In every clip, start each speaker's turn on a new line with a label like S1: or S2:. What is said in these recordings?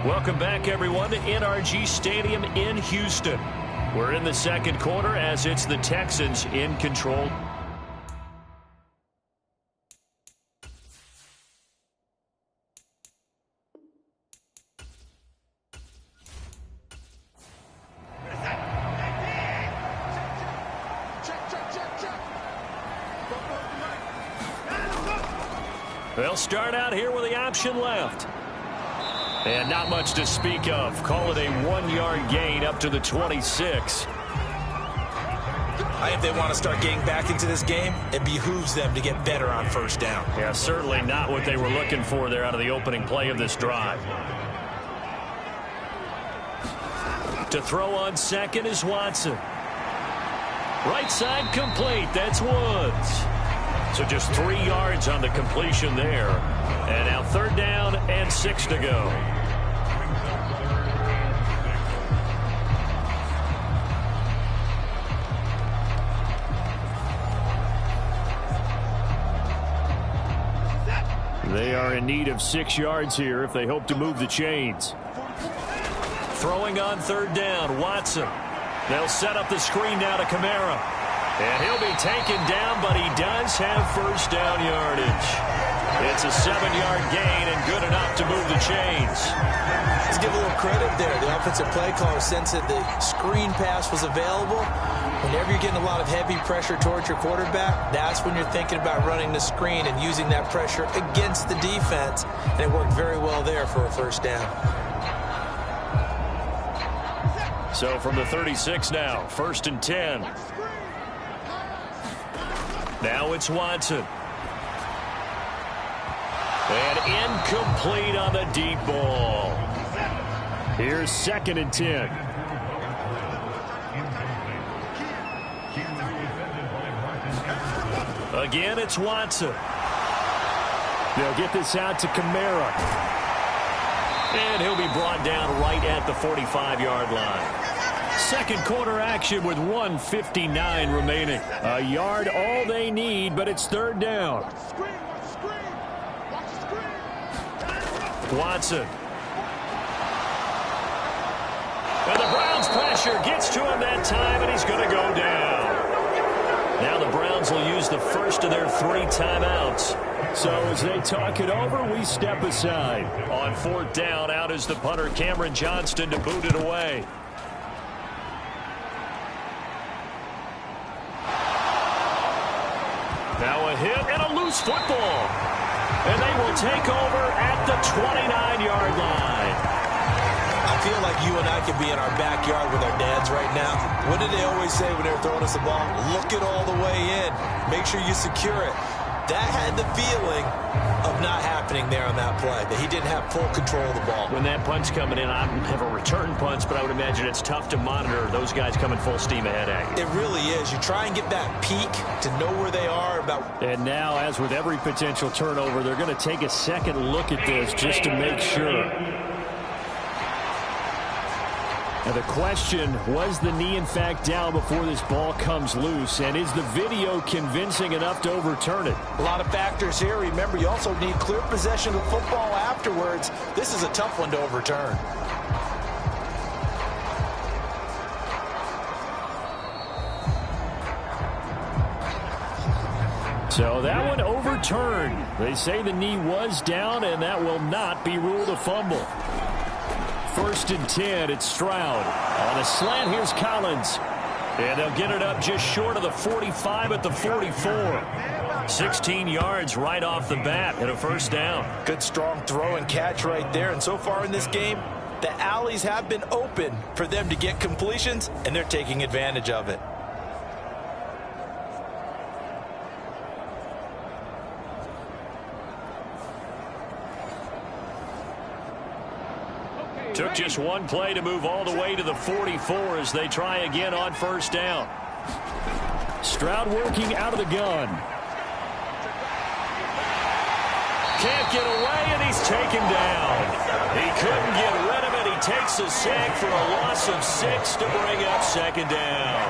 S1: Welcome back, everyone, to NRG Stadium in Houston. We're in the second quarter as it's the Texans in control. They'll start out here with the option left. And not much to speak of. Call it a 1-yard gain up to the 26.
S2: I think if they want to start getting back into this game, it behooves them to get better on first down.
S1: Yeah, certainly not what they were looking for there out of the opening play of this drive. To throw on second is Watson. Right side complete. That's Woods. So just 3 yards on the completion there. And now 3rd down and 6 to go. They are in need of 6 yards here if they hope to move the chains. Throwing on 3rd down, Watson. They'll set up the screen now to Kamara. And he'll be taken down, but he does have 1st down yardage. It's a 7-yard gain and good enough to move the chains.
S2: Let's give a little credit there. The offensive play caller sensed that the screen pass was available. Whenever you're getting a lot of heavy pressure towards your quarterback, that's when you're thinking about running the screen and using that pressure against the defense. And it worked very well there for a 1st down.
S1: So from the 36 now, 1st and 10. Now it's Watson. And incomplete on the deep ball. Here's 2nd and 10. Again, it's Watson. They'll get this out to Kamara. And he'll be brought down right at the 45-yard line. Second quarter action with 1:59 remaining. A yard all they need, but it's 3rd down. Watson. And the Browns pressure gets to him that time, and he's going to go down. Now the Browns will use the first of their 3 timeouts. So as they talk it over, we step aside. On 4th down, out is the punter, Cameron Johnston, to boot it away. Now a hit and a loose football. And they will take over at the 29-yard line.
S2: I feel like you and I could be in our backyard with our dads right now. What did they always say when they were throwing us the ball? Look it all the way in. Make sure you secure it. That had the feeling of not happening there on that play, that he didn't have full control of the ball.
S1: When that punch coming in, I don't have a return punch, but I would imagine it's tough to monitor those guys coming full steam ahead at you.
S2: It really is. You try and get that peek to know where they are about.
S1: And now, as with every potential turnover, they're going to take a second look at this just to make sure. Now the question, was the knee in fact down before this ball comes loose? And is the video convincing enough to overturn it?
S2: A lot of factors here. Remember, you also need clear possession of the football afterwards. This is a tough one to overturn.
S1: So that one overturned. They say the knee was down, and that will not be ruled a fumble. 1st and 10, it's Stroud. On a slant, here's Collins. And they'll get it up just short of the 45 at the 44. 16 yards right off the bat and a 1st down.
S2: Good strong throw and catch right there. And so far in this game, the alleys have been open for them to get completions, and they're taking advantage of it.
S1: Took just one play to move all the way to the 44 as they try again on 1st down. Stroud working out of the gun. Can't get away, and he's taken down. He couldn't get rid of it. He takes a sack for a loss of 6 to bring up 2nd down.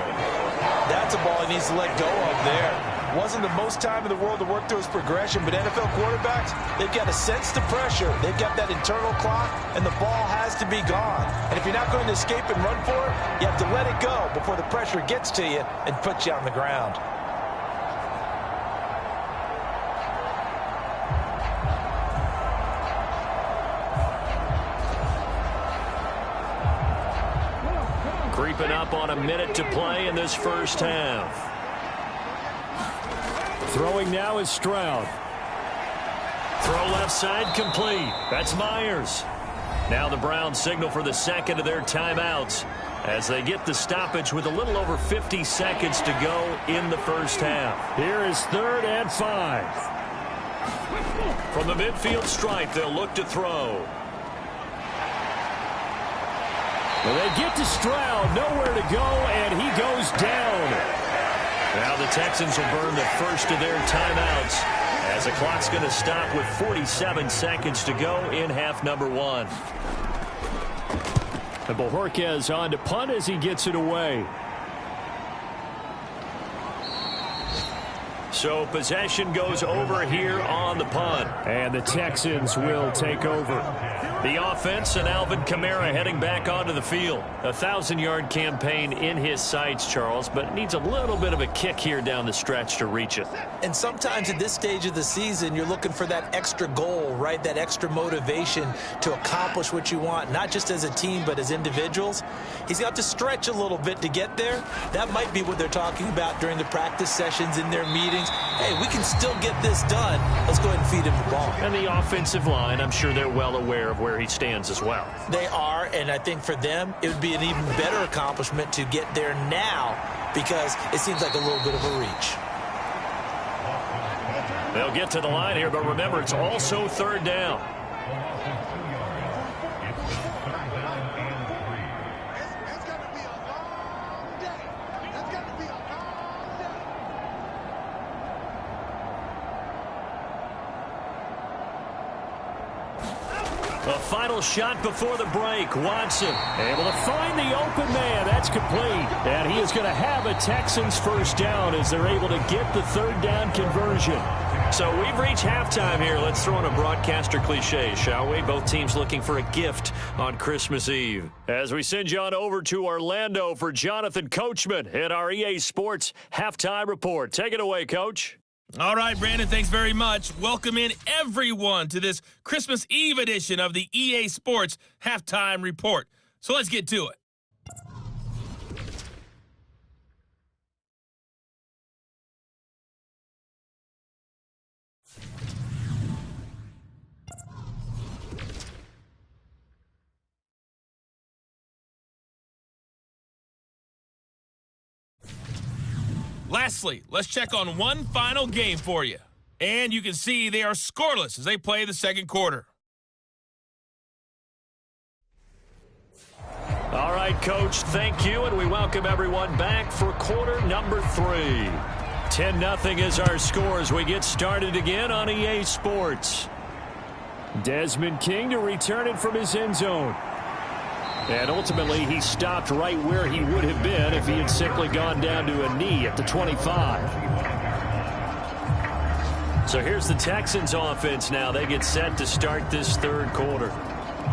S2: That's a ball he needs to let go of there. Wasn't the most time in the world to work through his progression, but NFL quarterbacks, they've got to sense the pressure. They've got that internal clock, and the ball has to be gone. And if you're not going to escape and run for it, you have to let it go before the pressure gets to you and puts you on the ground.
S1: Creeping up on a minute to play in this first half. Throwing now is Stroud. Throw left side complete. That's Myers. Now the Browns signal for the second of their timeouts as they get the stoppage with a little over 50 seconds to go in the first half. Here is 3rd and 5. From the midfield stripe, they'll look to throw. Well, they get to Stroud, nowhere to go, and he goes down. Now the Texans will burn the first of their timeouts as the clock's going to stop with 47 seconds to go in half number 1. And Bojorquez on to punt as he gets it away. So possession goes over here on the punt. And the Texans will take over. The offense and Alvin Kamara heading back onto the field. A 1,000-yard campaign in his sights, Charles, but needs a little bit of a kick here down the stretch to reach it.
S2: And sometimes at this stage of the season, you're looking for that extra goal, right? That extra motivation to accomplish what you want, not just as a team, but as individuals. He's got to stretch a little bit to get there. That might be what they're talking about during the practice sessions in their meetings. Hey, we can still get this done. Let's go ahead and feed him the ball.
S1: And the offensive line, I'm sure they're well aware of where he stands as well.
S2: They are, and I think for them, it would be an even better accomplishment to get there now because it seems like a little bit of a reach.
S1: They'll get to the line here, but remember, it's also 3rd down. A final shot before the break. Watson able to find the open man. That's complete. And he is going to have a Texans first down as they're able to get the 3rd down conversion. So we've reached halftime here. Let's throw in a broadcaster cliche, shall we? Both teams looking for a gift on Christmas Eve. As we send you on over to Orlando for Jonathan Coachman at our EA Sports Halftime Report. Take it away, Coach.
S3: All right, Brandon, thanks very much. Welcome in everyone to this Christmas Eve edition of the EA Sports Halftime Report. So let's get to it. Lastly, let's check on one final game for you. And you can see they are scoreless as they play the second quarter.
S1: All right, Coach, thank you, and we welcome everyone back for quarter number 3. 10-0 is our score as we get started again on EA Sports. Desmond King to return it from his end zone. And ultimately, he stopped right where he would have been if he had simply gone down to a knee at the 25. So here's the Texans offense now. They get set to start this 3rd quarter.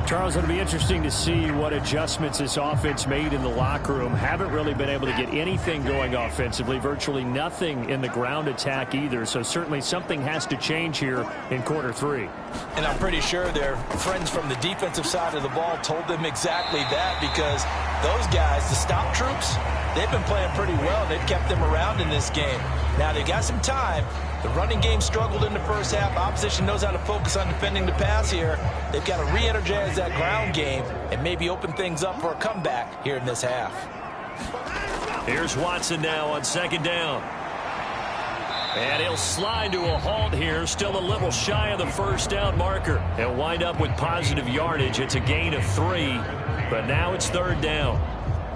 S1: Charles, it'll be interesting to see what adjustments this offense made in the locker room. Haven't really been able to get anything going offensively, virtually nothing in the ground attack either. So certainly something has to change here in quarter 3.
S2: And I'm pretty sure their friends from the defensive side of the ball told them exactly that because those guys, the stop troops, they've been playing pretty well. They've kept them around in this game. Now they got some time. The running game struggled in the first half. Opposition knows how to focus on defending the pass here. They've got to re-energize that ground game and maybe open things up for a comeback here in this half.
S1: Here's Watson now on 2nd down. And he'll slide to a halt here. Still a little shy of the first down marker. He'll wind up with positive yardage. It's a gain of 3, but now it's 3rd down.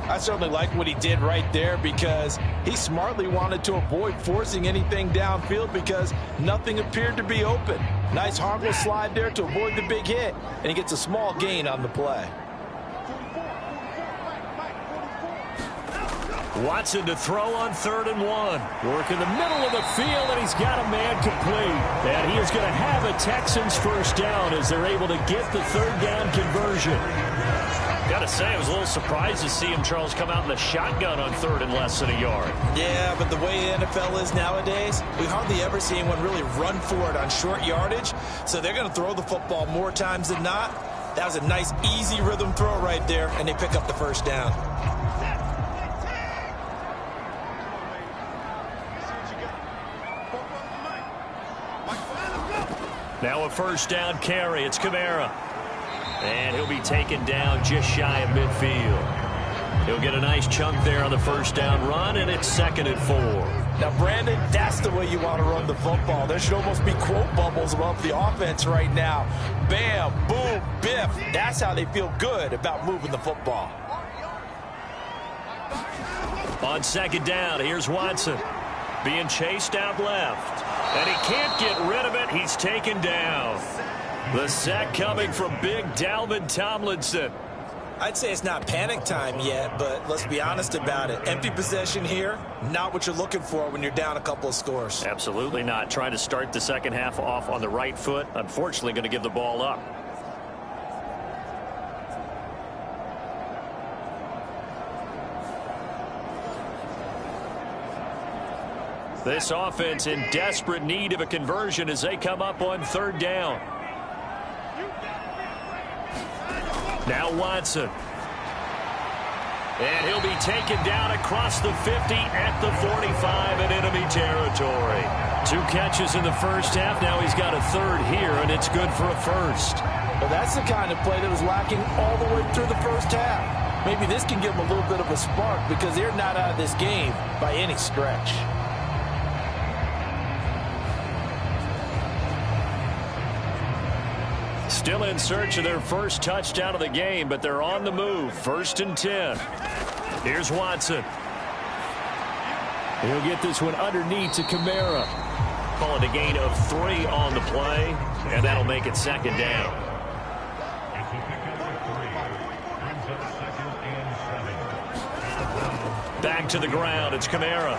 S2: I certainly like what he did right there because he smartly wanted to avoid forcing anything downfield because nothing appeared to be open. Nice harmless slide there to avoid the big hit, and he gets a small gain on the play.
S1: Watson to throw on 3rd and 1. Work in the middle of the field, and he's got a man complete. And he is going to have a Texans first down as they're able to get the 3rd down conversion. Got to say, I was a little surprised to see him, Charles, come out in the shotgun on 3rd and less than a yard.
S2: Yeah, but the way the NFL is nowadays, we hardly ever see anyone really run for it on short yardage. So they're going to throw the football more times than not. That was a nice, easy rhythm throw right there, and they pick up the first down.
S1: Now a first down carry. It's Kamara. And he'll be taken down just shy of midfield. He'll get a nice chunk there on the first down run, and it's 2nd and 4.
S2: Now, Brandon, that's the way you want to run the football. There should almost be quote bubbles above the offense right now. Bam, boom, biff. That's how they feel good about moving the football.
S1: On 2nd down, here's Watson. Being chased out left. And he can't get rid of it. He's taken down. The sack coming from big Dalvin Tomlinson.
S2: I'd say it's not panic time yet, but let's be honest about it. Empty possession here, not what you're looking for when you're down a couple of scores.
S1: Absolutely not. Trying to start the second half off on the right foot. Unfortunately, going to give the ball up. This offense in desperate need of a conversion as they come up on 3rd down. Now Watson. And he'll be taken down across the 50 at the 45 in enemy territory. 2 catches in the first half. Now he's got a 3rd here, and it's good for a first.
S2: Well, that's the kind of play that was lacking all the way through the first half. Maybe this can give them a little bit of a spark because they're not out of this game by any stretch.
S1: Still in search of their first touchdown of the game, but they're on the move. 1st and 10. Here's Watson. He'll get this one underneath to Kamara. Calling a gain of 3 on the play, and that'll make it 2nd down. Back to the ground. It's Kamara.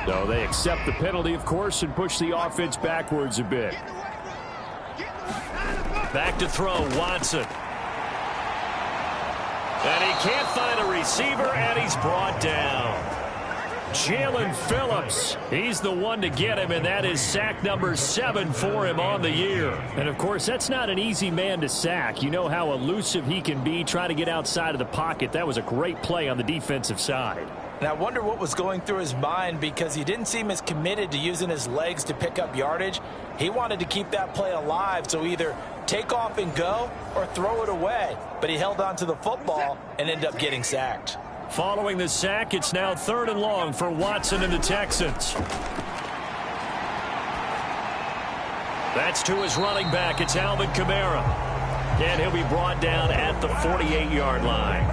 S1: So they accept the penalty, of course, and push the offense backwards a bit. Back to throw, Watson. And he can't find a receiver, and he's brought down. Jalen Phillips, he's the one to get him, and that is sack number 7 for him on the year. And, of course, that's not an easy man to sack. You know how elusive he can be, trying to get outside of the pocket. That was a great play on the defensive side.
S2: And I wonder what was going through his mind because he didn't seem as committed to using his legs to pick up yardage. He wanted to keep that play alive, so either take off and go or throw it away. But he held on to the football and ended up getting sacked.
S1: Following the sack, it's now 3rd and long for Watson and the Texans. That's to his running back. It's Alvin Kamara. And he'll be brought down at the 48-yard line.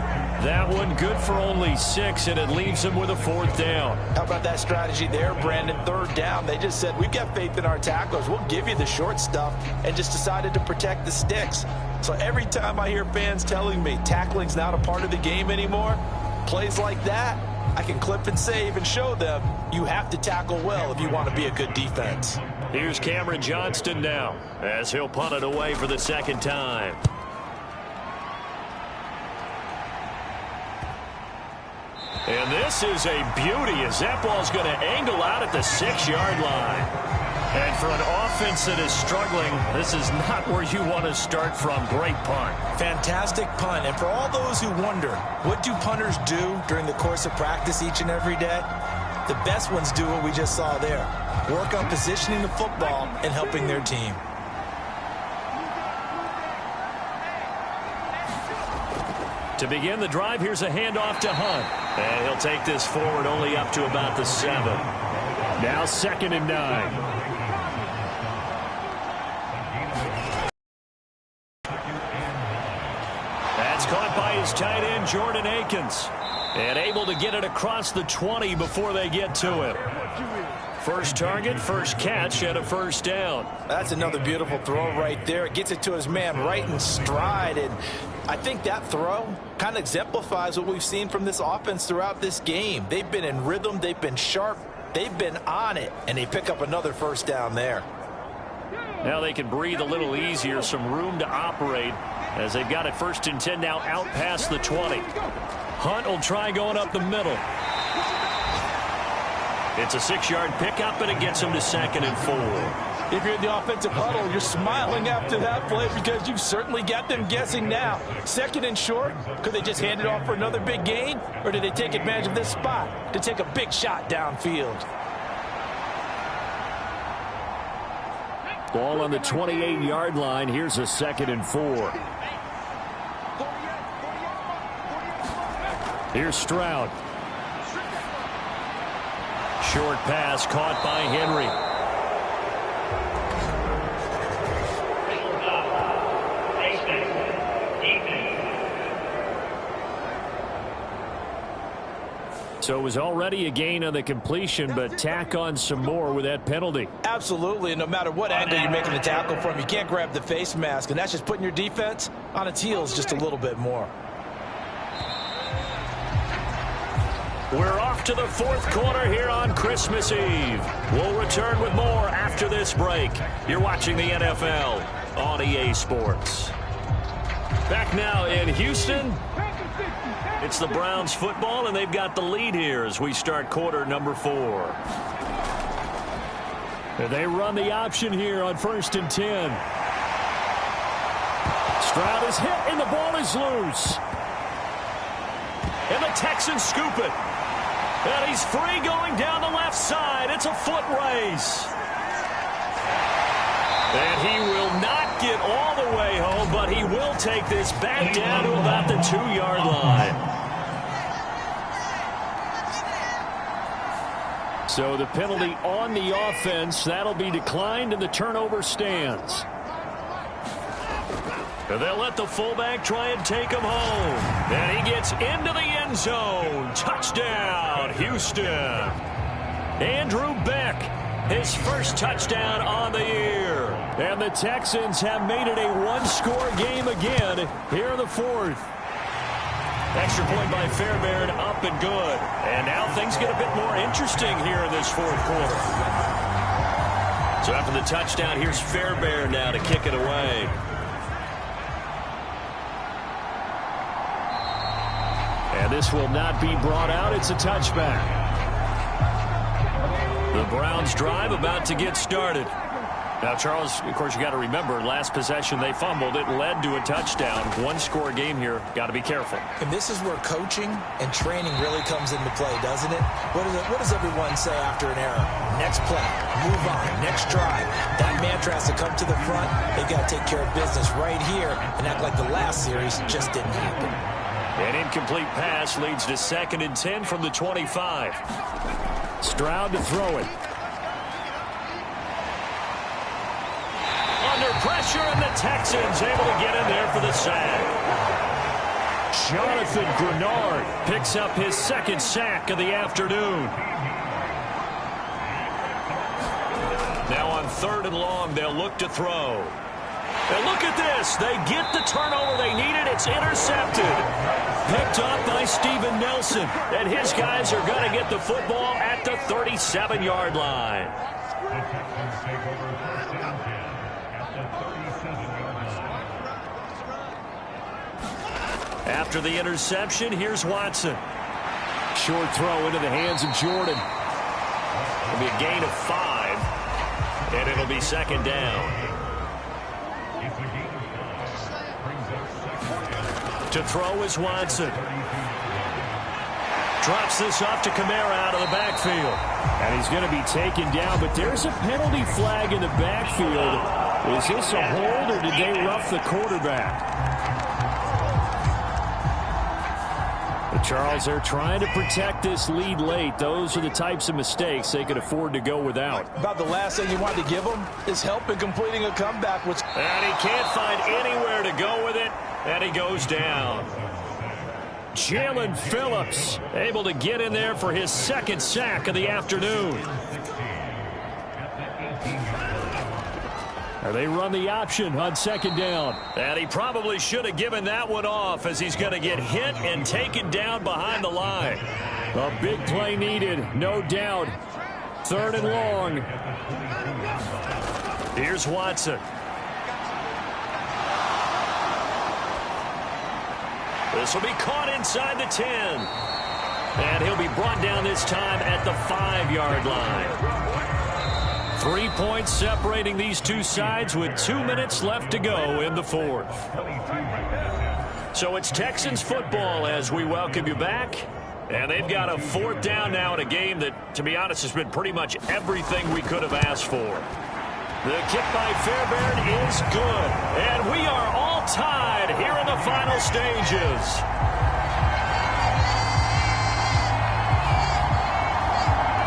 S1: That one good for only 6, and it leaves him with a 4th down.
S2: How about that strategy there, Brandon? 3rd down. They just said, we've got faith in our tacklers. We'll give you the short stuff, and just decided to protect the sticks. So every time I hear fans telling me tackling's not a part of the game anymore, plays like that, I can clip and save and show them you have to tackle well if you want to be a good defense.
S1: Here's Cameron Johnston now as he'll punt it away for the 2nd time. And this is a beauty as that ball's going to angle out at the 6-yard line. And for an offense that is struggling, this is not where you want to start from. Great punt.
S2: Fantastic punt. And for all those who wonder, what do punters do during the course of practice each and every day? The best ones do what we just saw there. Work on positioning the football and helping their team.
S1: To begin the drive, here's a handoff to Hunt. And he'll take this forward only up to about the 7. Now 2nd and 9. That's caught by his tight end, Jordan Akins. And able to get it across the 20 before they get to him. First target, first catch, and a first down.
S2: That's another beautiful throw right there. It gets it to his man right in stride. And I think that throw kind of exemplifies what we've seen from this offense throughout this game. They've been in rhythm. They've been sharp. They've been on it. And they pick up another first down there.
S1: Now they can breathe a little easier, some room to operate as they've got it first and 10 now out past the 20. Hunt will try going up the middle. It's a 6-yard pickup, and it gets him to 2nd and 4.
S2: If you're in the offensive huddle, you're smiling after that play because you've certainly got them guessing now. 2nd and short, could they just hand it off for another big gain? Or did they take advantage of this spot to take a big shot downfield?
S1: Ball on the 28-yard line. Here's a 2nd and 4. Here's Stroud. Short pass caught by Henry. So it was already a gain on the completion, but tack on some more with that penalty.
S2: Absolutely, and no matter what angle you're making the tackle from, you can't grab the face mask, and that's just putting your defense on its heels just a little bit more.
S1: We're off to the 4th quarter here on Christmas Eve. We'll return with more after this break. You're watching the NFL on EA Sports. Back now in Houston. It's the Browns football, and they've got the lead here as we start quarter number 4. And they run the option here on 1st and 10. Stroud is hit, and the ball is loose. And the Texans scoop it. And he's free going down the left side. It's a foot race. And he will not get all the way home, but he will take this back down to about the 2-yard line. So the penalty on the offense, that'll be declined, and the turnover stands. And they'll let the fullback try and take him home. And he gets into the end zone. Touchdown, Houston. Andrew Beck, his first touchdown on the year. And the Texans have made it a one-score game again here in the 4th. Extra point by Fairbairn, up and good. And now things get a bit more interesting here in this 4th quarter. So after the touchdown, here's Fairbairn now to kick it away. And this will not be brought out. It's a touchback. The Browns drive about to get started. Now, Charles, of course, you got to remember, last possession they fumbled. It led to a touchdown. One-score game here. Got to be careful.
S2: And this is where coaching and training really comes into play, doesn't it? What does everyone say after an error? Next play, move on, next drive. That mantra has to come to the front. They've got to take care of business right here and act like the last series just didn't happen.
S1: An incomplete pass leads to 2nd and 10 from the 25. Stroud to throw it. Under pressure, and the Texans able to get in there for the sack. Jonathan Grenard picks up his 2nd sack of the afternoon. Now on 3rd and long, they'll look to throw. And look at this. They get the turnover they needed. It's intercepted. Picked up by Steven Nelson. And his guys are going to get the football at the 37-yard line. After the interception, here's Watson. Short throw into the hands of Jordan. It'll be a gain of 5. And it'll be 2nd down. To throw is Watson. Drops this off to Kamara out of the backfield. And he's going to be taken down, but there's a penalty flag in the backfield. Is this a hold, or did they rough the quarterback? But Charles, they're trying to protect this lead late. Those are the types of mistakes they could afford to go without.
S2: About the last thing you want to give them is help in completing a comeback.
S1: And he can't find anywhere to go with it. And he goes down. Jalen Phillips able to get in there for his second sack of the afternoon. They run the option on second down. And he probably should have given that one off as he's going to get hit and taken down behind the line. A big play needed, no doubt. Third and long. Here's Watson. This will be caught inside the 10. And he'll be brought down this time at the 5-yard line. 3 points separating these two sides with 2 minutes left to go in the fourth. So it's Texans football as we welcome you back. And they've got a fourth down now in a game that, to be honest, has been pretty much everything we could have asked for. The kick by Fairbairn is good. And we are all tied here in the final stages.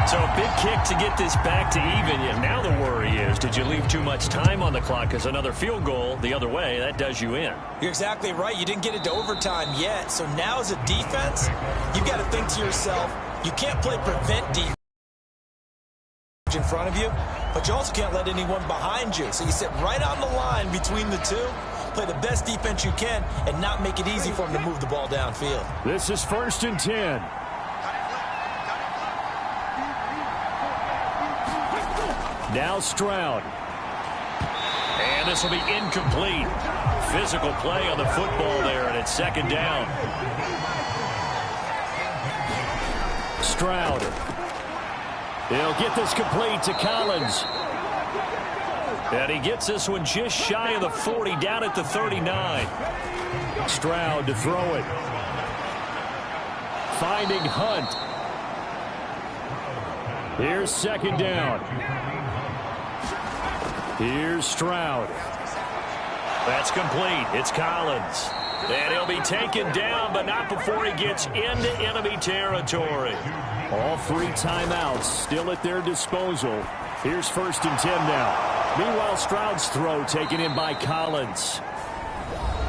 S1: So a big kick to get this back to even. And now the worry is, did you leave too much time on the clock? Because another field goal the other way, that does you in.
S2: You're exactly right. You didn't get it to overtime yet. So now as a defense, you've got to think to yourself, you can't play prevent defense in front of you, but you also can't let anyone behind you. So you sit right on the line between the two, play the best defense you can, and not make it easy for them to move the ball downfield.
S1: This is 1st and 10. Now Stroud. And this will be incomplete. Physical play on the football there, and it's second down. Stroud. He'll get this complete to Collins. And he gets this one just shy of the 40, down at the 39. Stroud to throw it. Finding Hunt. Here's second down. Here's Stroud. That's complete. It's Collins. And he'll be taken down, but not before he gets into enemy territory. All 3 timeouts still at their disposal. Here's 1st and 10 now. Meanwhile, Stroud's throw taken in by Collins.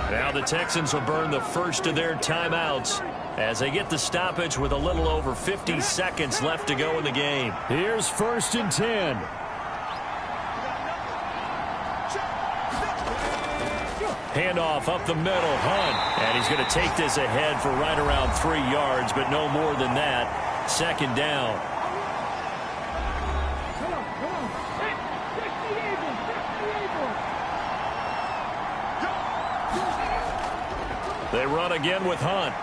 S1: Now the Texans will burn the first of their timeouts as they get the stoppage with a little over 50 seconds left to go in the game. Here's 1st and 10. Handoff up the middle, Hunt. And he's going to take this ahead for right around 3 yards, but no more than that. Second down. They run again with Hunt.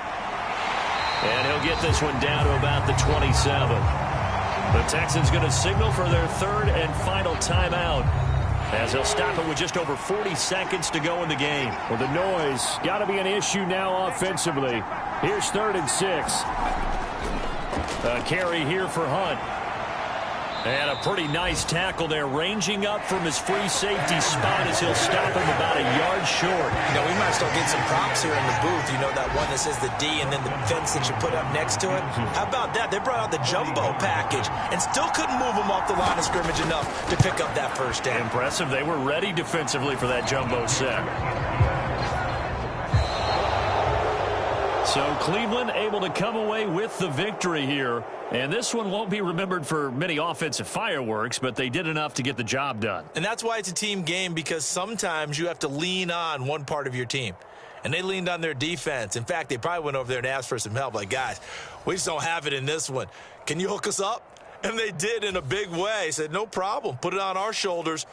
S1: And he'll get this one down to about the 27. The Texans going to signal for their 3rd and final timeout, as they'll stop it with just over 40 seconds to go in the game. Well, the noise got to be an issue now offensively. Here's 3rd and 6. A carry here for Hunt. And a pretty nice tackle there, ranging up from his free safety spot as he'll stop him about a yard short.
S2: You know, we might still get some props here in the booth. You know, that one that says the D and then the fence that you put up next to it. How about that? They brought out the jumbo package and still couldn't move them off the line of scrimmage enough to pick up that first down.
S1: Impressive. They were ready defensively for that jumbo set. So Cleveland able to come away with the victory here. And this one won't be remembered for many offensive fireworks, but they did enough to get the job done.
S2: And that's why it's a team game, because sometimes you have to lean on one part of your team. And they leaned on their defense. In fact, they probably went over there and asked for some help. Like, guys, we just don't have it in this one. Can you hook us up? And they did in a big way. Said, no problem. Put it on our shoulders.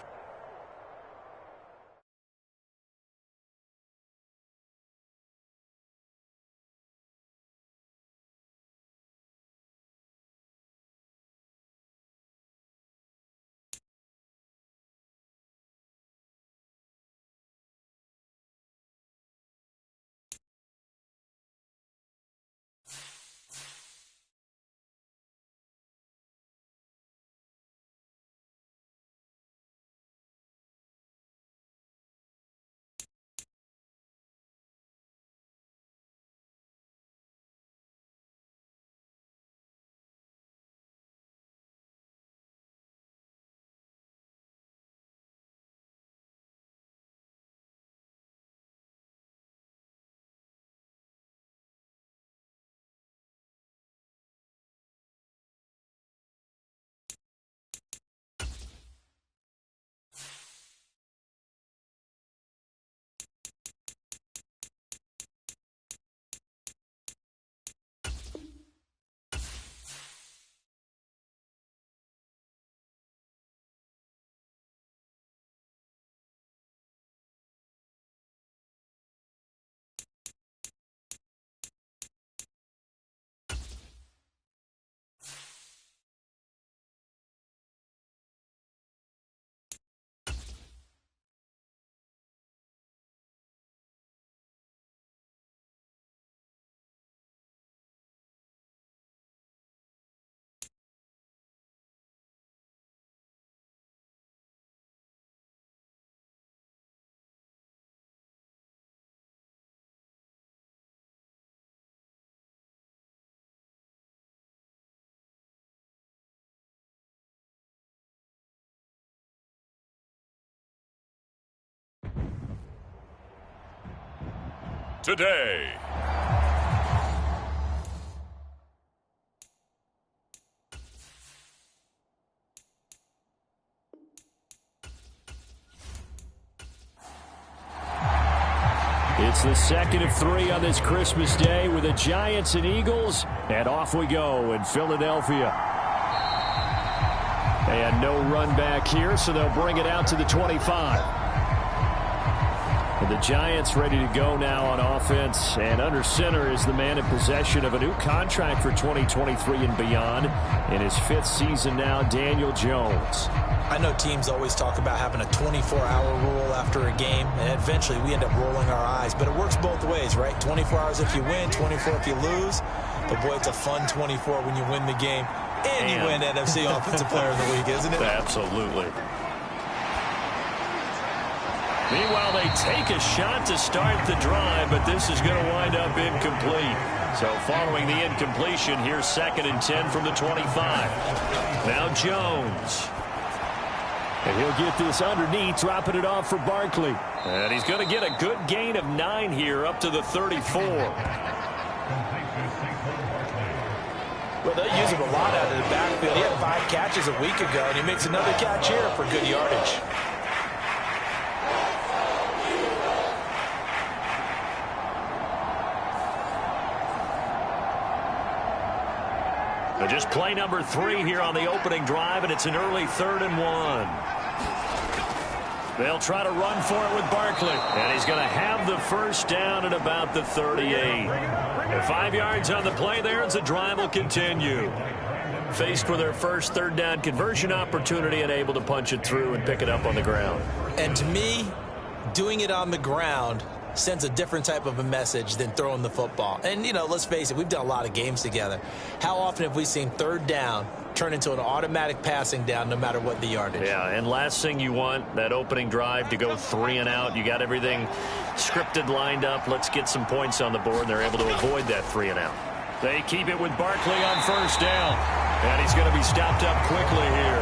S4: today.
S1: It's the second of 3 on this Christmas Day with the Giants and Eagles, and off we go in Philadelphia. And no run back here, so they'll bring it out to the 25. And the Giants ready to go now on offense, and under center is the man in possession of a new contract for 2023 and beyond. In his 5th season now, Daniel Jones.
S2: I know teams always talk about having a 24-hour rule after a game, and eventually we end up rolling our eyes. But it works both ways, right? 24 hours if you win, 24 if you lose. But, boy, it's a fun 24 when you win the game. And you win NFC Offensive Player of the Week, isn't it?
S1: Absolutely. Meanwhile, they take a shot to start the drive, but this is going to wind up incomplete. So following the incompletion, here's 2nd and 10 from the 25. Now Jones. And he'll get this underneath, dropping it off for Barkley. And he's going to get a good gain of 9 here, up to the 34.
S2: Well, they use him a lot out of the backfield. He had 5 catches a week ago, and he makes another catch here for good yardage.
S1: Just play number 3 here on the opening drive, and it's an early 3rd and 1. They'll try to run for it with Barkley, and he's going to have the first down at about the 38. And 5 yards on the play there as the drive will continue. Faced with their first 3rd down conversion opportunity and able to punch it through and pick it up on the ground.
S2: And to me, doing it on the ground sends a different type of a message than throwing the football. And, you know, let's face it, we've done a lot of games together. How often have we seen 3rd down turn into an automatic passing down no matter what the yardage?
S1: Yeah, and last thing you want, that opening drive to go 3 and out. You got everything scripted, lined up. Let's get some points on the board, and they're able to avoid that 3 and out. They keep it with Barkley on 1st down. And he's going to be stopped up quickly here.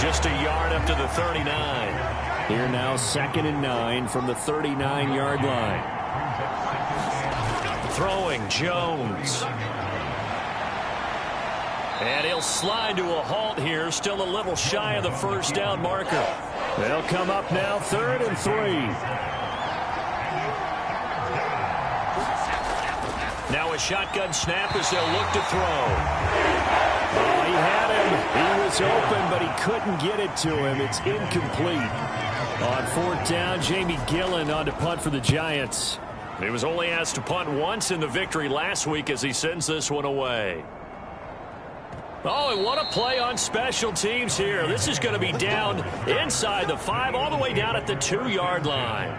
S1: Just a yard up to the 39. Here now, 2nd and 9 from the 39-yard line. Throwing Jones. And he'll slide to a halt here, still a little shy of the 1st down marker. They'll come up now, 3rd and 3. Now a shotgun snap as they'll look to throw. Oh, he had him. He was open, but he couldn't get it to him. It's incomplete. On 4th down, Jamie Gillen on to punt for the Giants. He was only asked to punt once in the victory last week as he sends this one away. Oh, and what a play on special teams here. This is going to be down inside the 5, all the way down at the 2-yard line.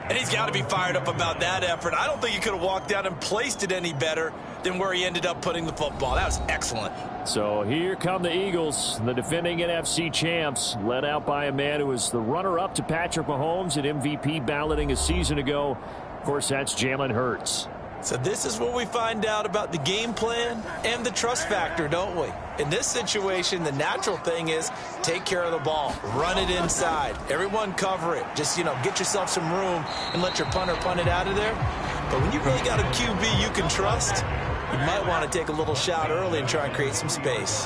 S2: And he's got to be fired up about that effort. I don't think he could have walked down and placed it any better than where he ended up putting the football. That was excellent.
S1: So here come the Eagles, the defending NFC champs, led out by a man who was the runner-up to Patrick Mahomes at MVP balloting a season ago. Of course, that's Jalen Hurts.
S2: So this is what we find out about the game plan and the trust factor, don't we? In this situation, the natural thing is take care of the ball. Run it inside. Everyone cover it. Just, you know, get yourself some room and let your punter punt it out of there. But when you really got a QB you can trust, you might want to take a little shot early and try and create some space.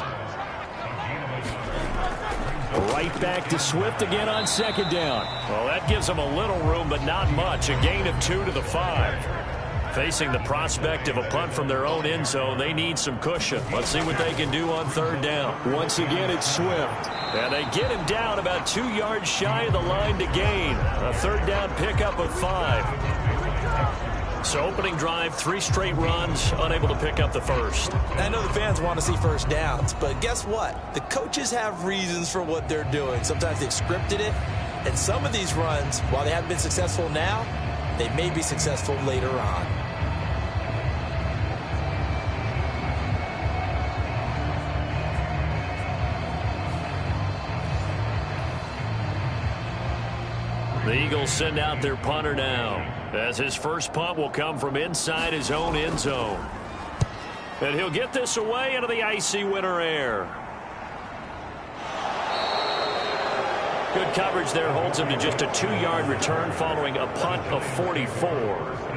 S1: Right back to Swift again on 2nd down. Well, that gives them a little room, but not much. A gain of 2 to the 5. Facing the prospect of a punt from their own end zone, they need some cushion. Let's see what they can do on 3rd down. Once again, it's Swift. And they get him down about 2 yards shy of the line to gain. A 3rd down pickup of 5. So opening drive, 3 straight runs, unable to pick up the first.
S2: I know the fans want to see first downs, but guess what? The coaches have reasons for what they're doing. Sometimes they've scripted it, and some of these runs, while they haven't been successful now, they may be successful later on.
S1: The Eagles send out their punter now, as his first punt will come from inside his own end zone. And he'll get this away into the icy winter air. Good coverage there holds him to just a 2-yard return following a punt of 44.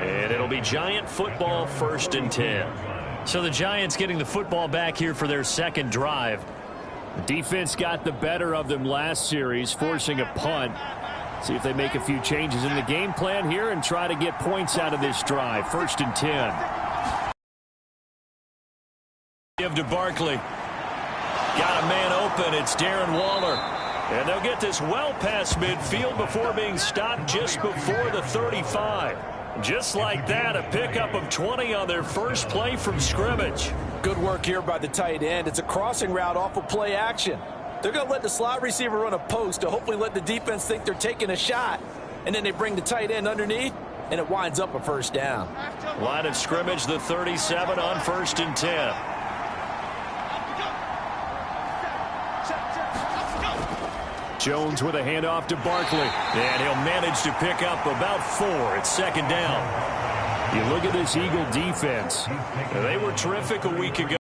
S1: And it'll be Giant football, 1st and 10. So the Giants getting the football back here for their second drive. The defense got the better of them last series, forcing a punt. See if they make a few changes in the game plan here and try to get points out of this drive. 1st and 10. Give to Barkley. Got a man open. It's Darren Waller. And they'll get this well past midfield before being stopped just before the 35. Just like that, a pickup of 20 on their first play from scrimmage.
S4: Good work here by the tight end. It's a crossing route off of play action. They're going to let the slot receiver run a post to hopefully let the defense think they're taking a shot. And then they bring the tight end underneath, and it winds up a first down.
S1: Line of scrimmage, the 37 on 1st and 10. Jones with a handoff to Barkley. And he'll manage to pick up about 4. It's 2nd down. You look at this Eagle defense. They were terrific a week ago.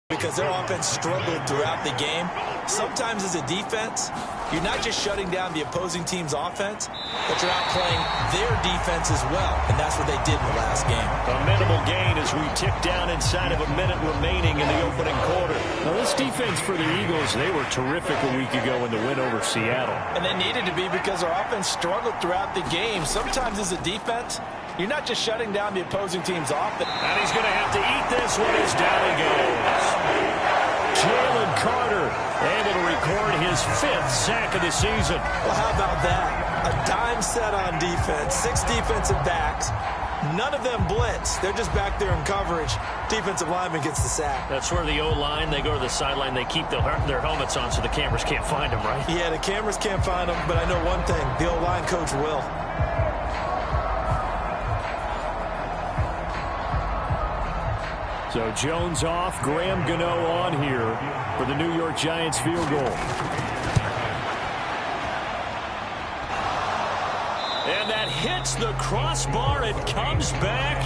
S2: Because their offense struggled throughout the game. Sometimes as a defense, you're not just shutting down the opposing team's offense, but you're outplaying their defense as well. And that's what they did in the last game.
S1: A minimal gain as we tick down inside of a minute remaining in the opening quarter. Now this defense for the Eagles, they were terrific a week ago in the win over Seattle.
S2: And they needed to be because their offense struggled throughout the game. Sometimes as a defense, you're not just shutting down the opposing team's offense.
S1: And he's going to have to eat this one as down he goes. Jalen Carter able to record his 5th sack of the season.
S2: Well, how about that? A dime set on defense, 6 defensive backs. None of them blitz. They're just back there in coverage. Defensive lineman gets the sack.
S1: That's where the O-line, they go to the sideline, they keep their helmets on so the cameras can't find them, right?
S2: Yeah, the cameras can't find them, but I know one thing. The O-line coach will.
S1: So Jones off, Graham Gano on here for the New York Giants field goal. And that hits the crossbar. It comes back,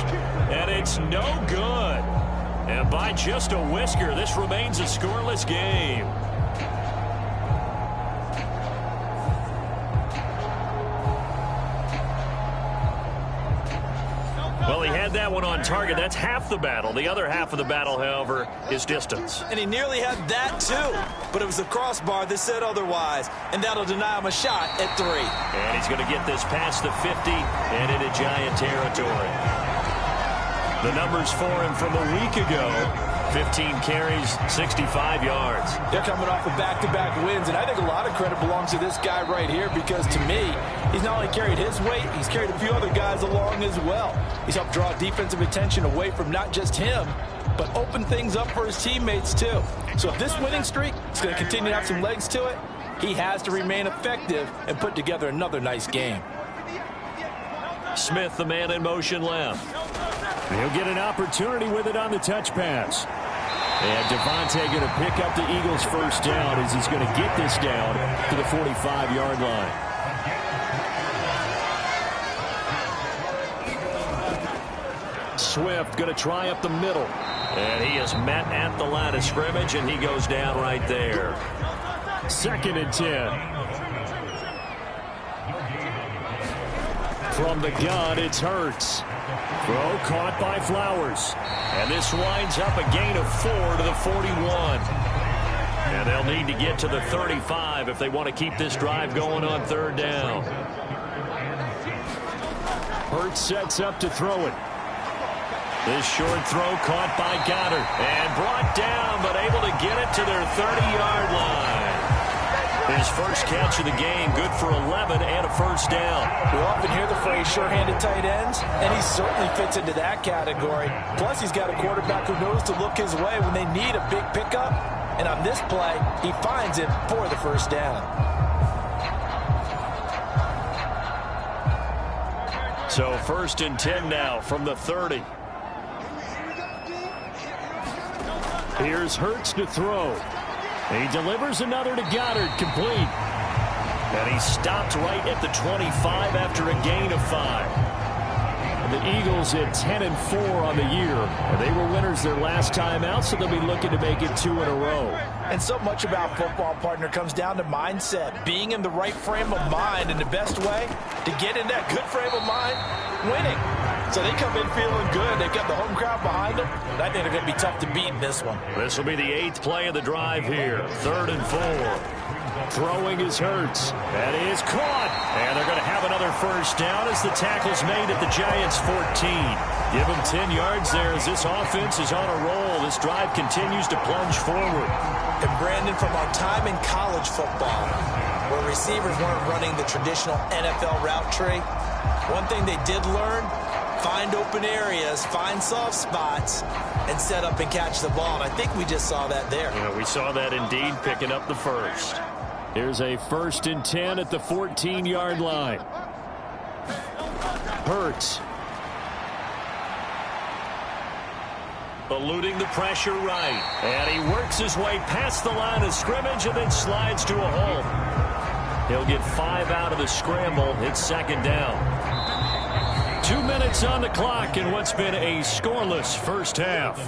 S1: and it's no good. And by just a whisker, this remains a scoreless game. Well, he had that one on target. That's half the battle. The other half of the battle, however, is distance.
S2: And he nearly had that, too. But it was the crossbar that said otherwise. And that'll deny him a shot at 3.
S1: And he's going to get this past the 50 and into Giant territory. The numbers for him from a week ago, 15 carries, 65 yards.
S4: They're coming off of back-to-back wins, and I think a lot of credit belongs to this guy right here because, to me, he's not only carried his weight, he's carried a few other guys along as well. He's helped draw defensive attention away from not just him, but open things up for his teammates, too. So if this winning streak is going to continue to have some legs to it, he has to remain effective and put together another nice game.
S1: Smith, the man in motion left. He'll get an opportunity with it on the touch pass. And Devontae going to pick up the Eagles' first down as he's going to get this down to the 45-yard line. Swift going to try up the middle. And he is met at the line of scrimmage, and he goes down right there. 2nd and 10. From the gun, it's Hurts. Throw caught by Flowers. And this winds up a gain of 4 to the 41. And they'll need to get to the 35 if they want to keep this drive going on 3rd down. Hurts sets up to throw it. This short throw caught by Goddard. And brought down, but able to get it to their 30-yard line. His first catch of the game, good for 11 and a first down.
S4: We often hear the phrase sure-handed tight ends, and he certainly fits into that category. Plus, he's got a quarterback who knows to look his way when they need a big pickup. And on this play, he finds it for the first down.
S1: So 1st and 10 now from the 30. Here's Hurts to throw. He delivers another to Goddard, complete. And he stopped right at the 25 after a gain of 5. And the Eagles at 10-4 on the year. And they were winners their last time out, so they'll be looking to make it 2 in a row.
S4: And so much about football, partner, comes down to mindset. Being in the right frame of mind, and the best way to get in that good frame of mind, winning. So they come in feeling good. They've got the home crowd behind them. And I think they're going to be tough to beat in this one.
S1: This will be the 8th play of the drive here. 3rd and 4. Throwing is Hurts. That is caught. And they're going to have another first down as the tackle's made at the Giants' 14. Give them 10 yards there as this offense is on a roll. This drive continues to plunge forward.
S2: And Brandon, from our time in college football, where receivers weren't running the traditional NFL route tree, one thing they did learn, find open areas, find soft spots, and set up and catch the ball. And I think we just saw that there.
S1: Yeah, we saw that indeed, picking up the first. Here's a 1st and 10 at the 14-yard line. Hurts. Eluding the pressure right. And he works his way past the line of scrimmage and then slides to a hole. He'll get 5 out of the scramble. It's 2nd down. 2 minutes on the clock in what's been a scoreless first half.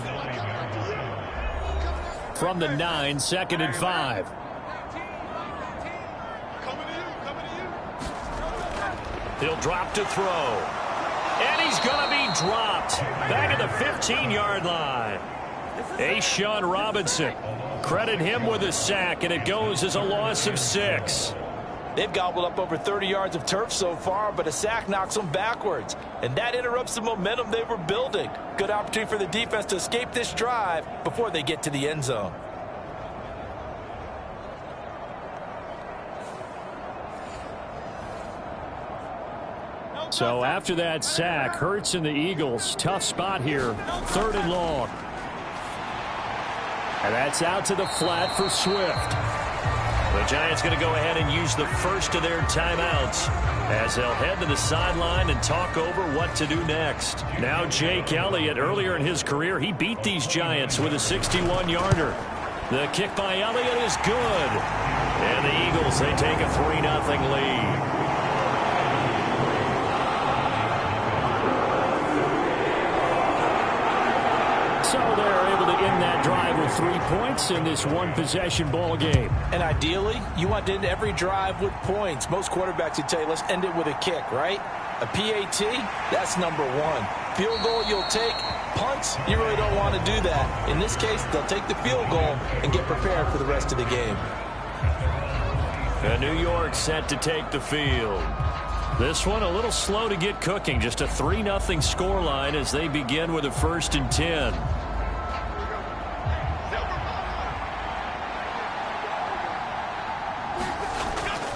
S1: From the 9, 2nd and 5. He'll drop to throw. And he's going to be dropped. Back at the 15-yard line. A'Shawn Robinson. Credit him with a sack, and it goes as a loss of 6.
S4: They've gobbled up over 30 yards of turf so far, but a sack knocks them backwards. And that interrupts the momentum they were building. Good opportunity for the defense to escape this drive before they get to the end zone.
S1: So after that sack, Hurts and the Eagles, tough spot here, 3rd and long. And that's out to the flat for Swift. The Giants going to go ahead and use the first of their timeouts as they'll head to the sideline and talk over what to do next. Now Jake Elliott, earlier in his career, he beat these Giants with a 61-yarder. The kick by Elliott is good. And the Eagles, they take a 3-0 lead. So they're able to end that drive with 3 points in this one-possession ball game.
S4: And ideally, you want to end every drive with points. Most quarterbacks would tell you, let's end it with a kick, right? A PAT, that's number 1. Field goal you'll take. Punts, you really don't want to do that. In this case, they'll take the field goal and get prepared for the rest of the game.
S1: And New York set to take the field. This one a little slow to get cooking. Just a 3-0 scoreline as they begin with a 1st and 10.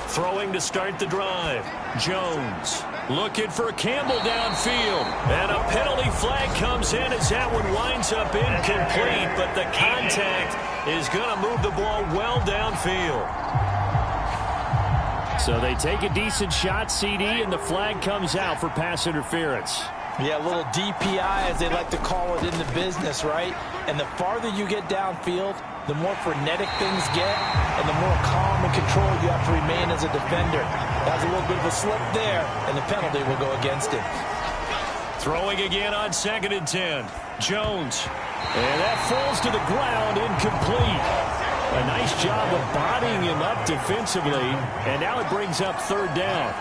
S1: Throwing to start the drive. Jones looking for Campbell downfield. And a penalty flag comes in as that one winds up incomplete. But the contact is going to move the ball well downfield. So they take a decent shot, CD, and the flag comes out for pass interference.
S4: Yeah, a little DPI, as they like to call it in the business, right? And the farther you get downfield, the more frenetic things get, and the more calm and controlled you have to remain as a defender. That's a little bit of a slip there, and the penalty will go against him.
S1: Throwing again on 2nd and 10. Jones. And that falls to the ground, incomplete. A nice job of bodying him up defensively, and now it brings up 3rd down.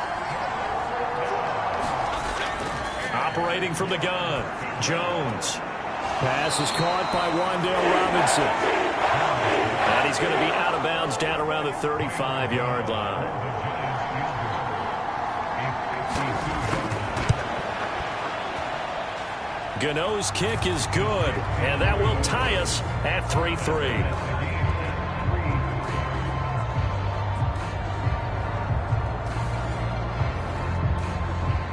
S1: Operating from the gun, Jones. Pass is caught by Wan'Dale Robinson. And he's going to be out of bounds down around the 35-yard line. Gano's kick is good, and that will tie us at 3-3.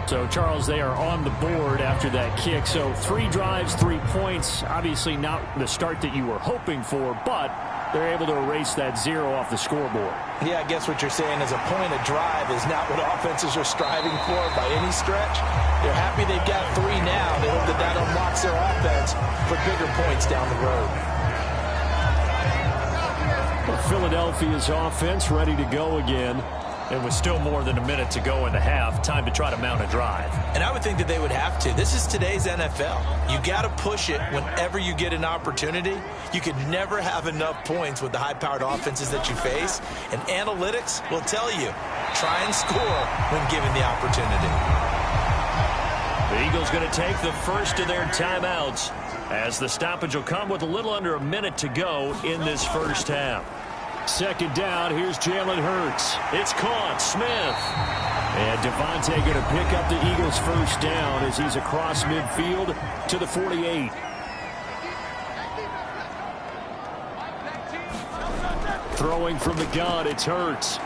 S1: So, Charles, they are on the board after that kick. So 3 drives, 3 points. Obviously not the start that you were hoping for, but they're able to erase that 0 off the scoreboard.
S4: Yeah, I guess what you're saying is a point of drive is not what offenses are striving for by any stretch. They're happy they've got 3 now. They hope that that unlocks their offense for bigger points down the road.
S1: Well, Philadelphia's offense ready to go again. And with still more than a minute to go in the half, time to try to mount a drive.
S2: And I would think that they would have to. This is today's NFL. You got to push it whenever you get an opportunity. You could never have enough points with the high-powered offenses that you face. And analytics will tell you, try and score when given the opportunity.
S1: The Eagles going to take the first of their timeouts as the stoppage will come with a little under a minute to go in this first half. Second down, here's Jalen Hurts. It's caught, Smith. And Devontae going to pick up the Eagles' first down as he's across midfield to the 48. Throwing from the gun, it's Hurts.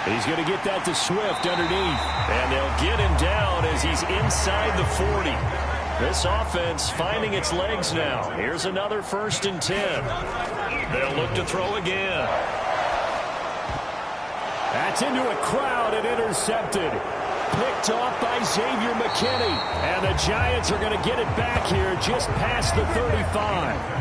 S1: He's going to get that to Swift underneath. And they'll get him down as he's inside the 40. This offense finding its legs now. Here's another 1st and 10. They'll look to throw again. That's into a crowd and intercepted. Picked off by Xavier McKinney. And the Giants are going to get it back here just past the 35.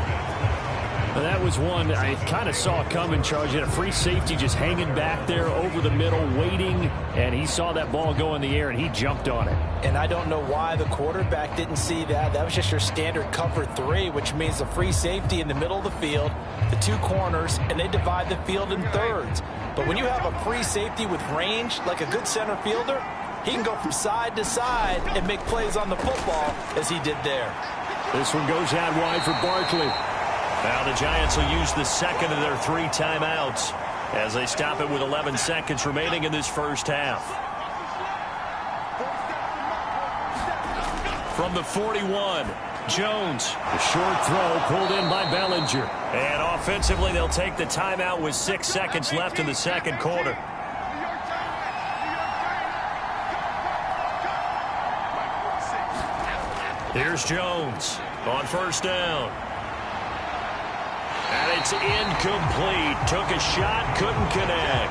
S1: That was one I kind of saw coming, Charles. You had a free safety just hanging back there over the middle, waiting, and he saw that ball go in the air, and he jumped on it.
S4: And I don't know why the quarterback didn't see that. That was just your standard cover 3, which means the free safety in the middle of the field, the 2 corners, and they divide the field in thirds. But when you have a free safety with range, like a good center fielder, he can go from side to side and make plays on the football as he did there.
S1: This one goes out wide for Barkley. Now the Giants will use the second of their 3 timeouts as they stop it with 11 seconds remaining in this first half. From the 41, Jones. The short throw pulled in by Bellinger. And offensively, they'll take the timeout with 6 seconds left in the second quarter. Here's Jones on first down. And it's incomplete. Took a shot, couldn't connect.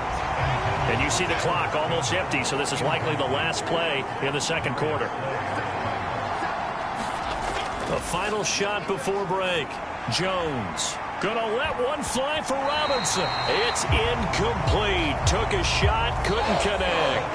S1: And you see the clock almost empty, so this is likely the last play in the second quarter. The final shot before break. Jones gonna let one fly for Robinson. It's incomplete. Took a shot, couldn't connect.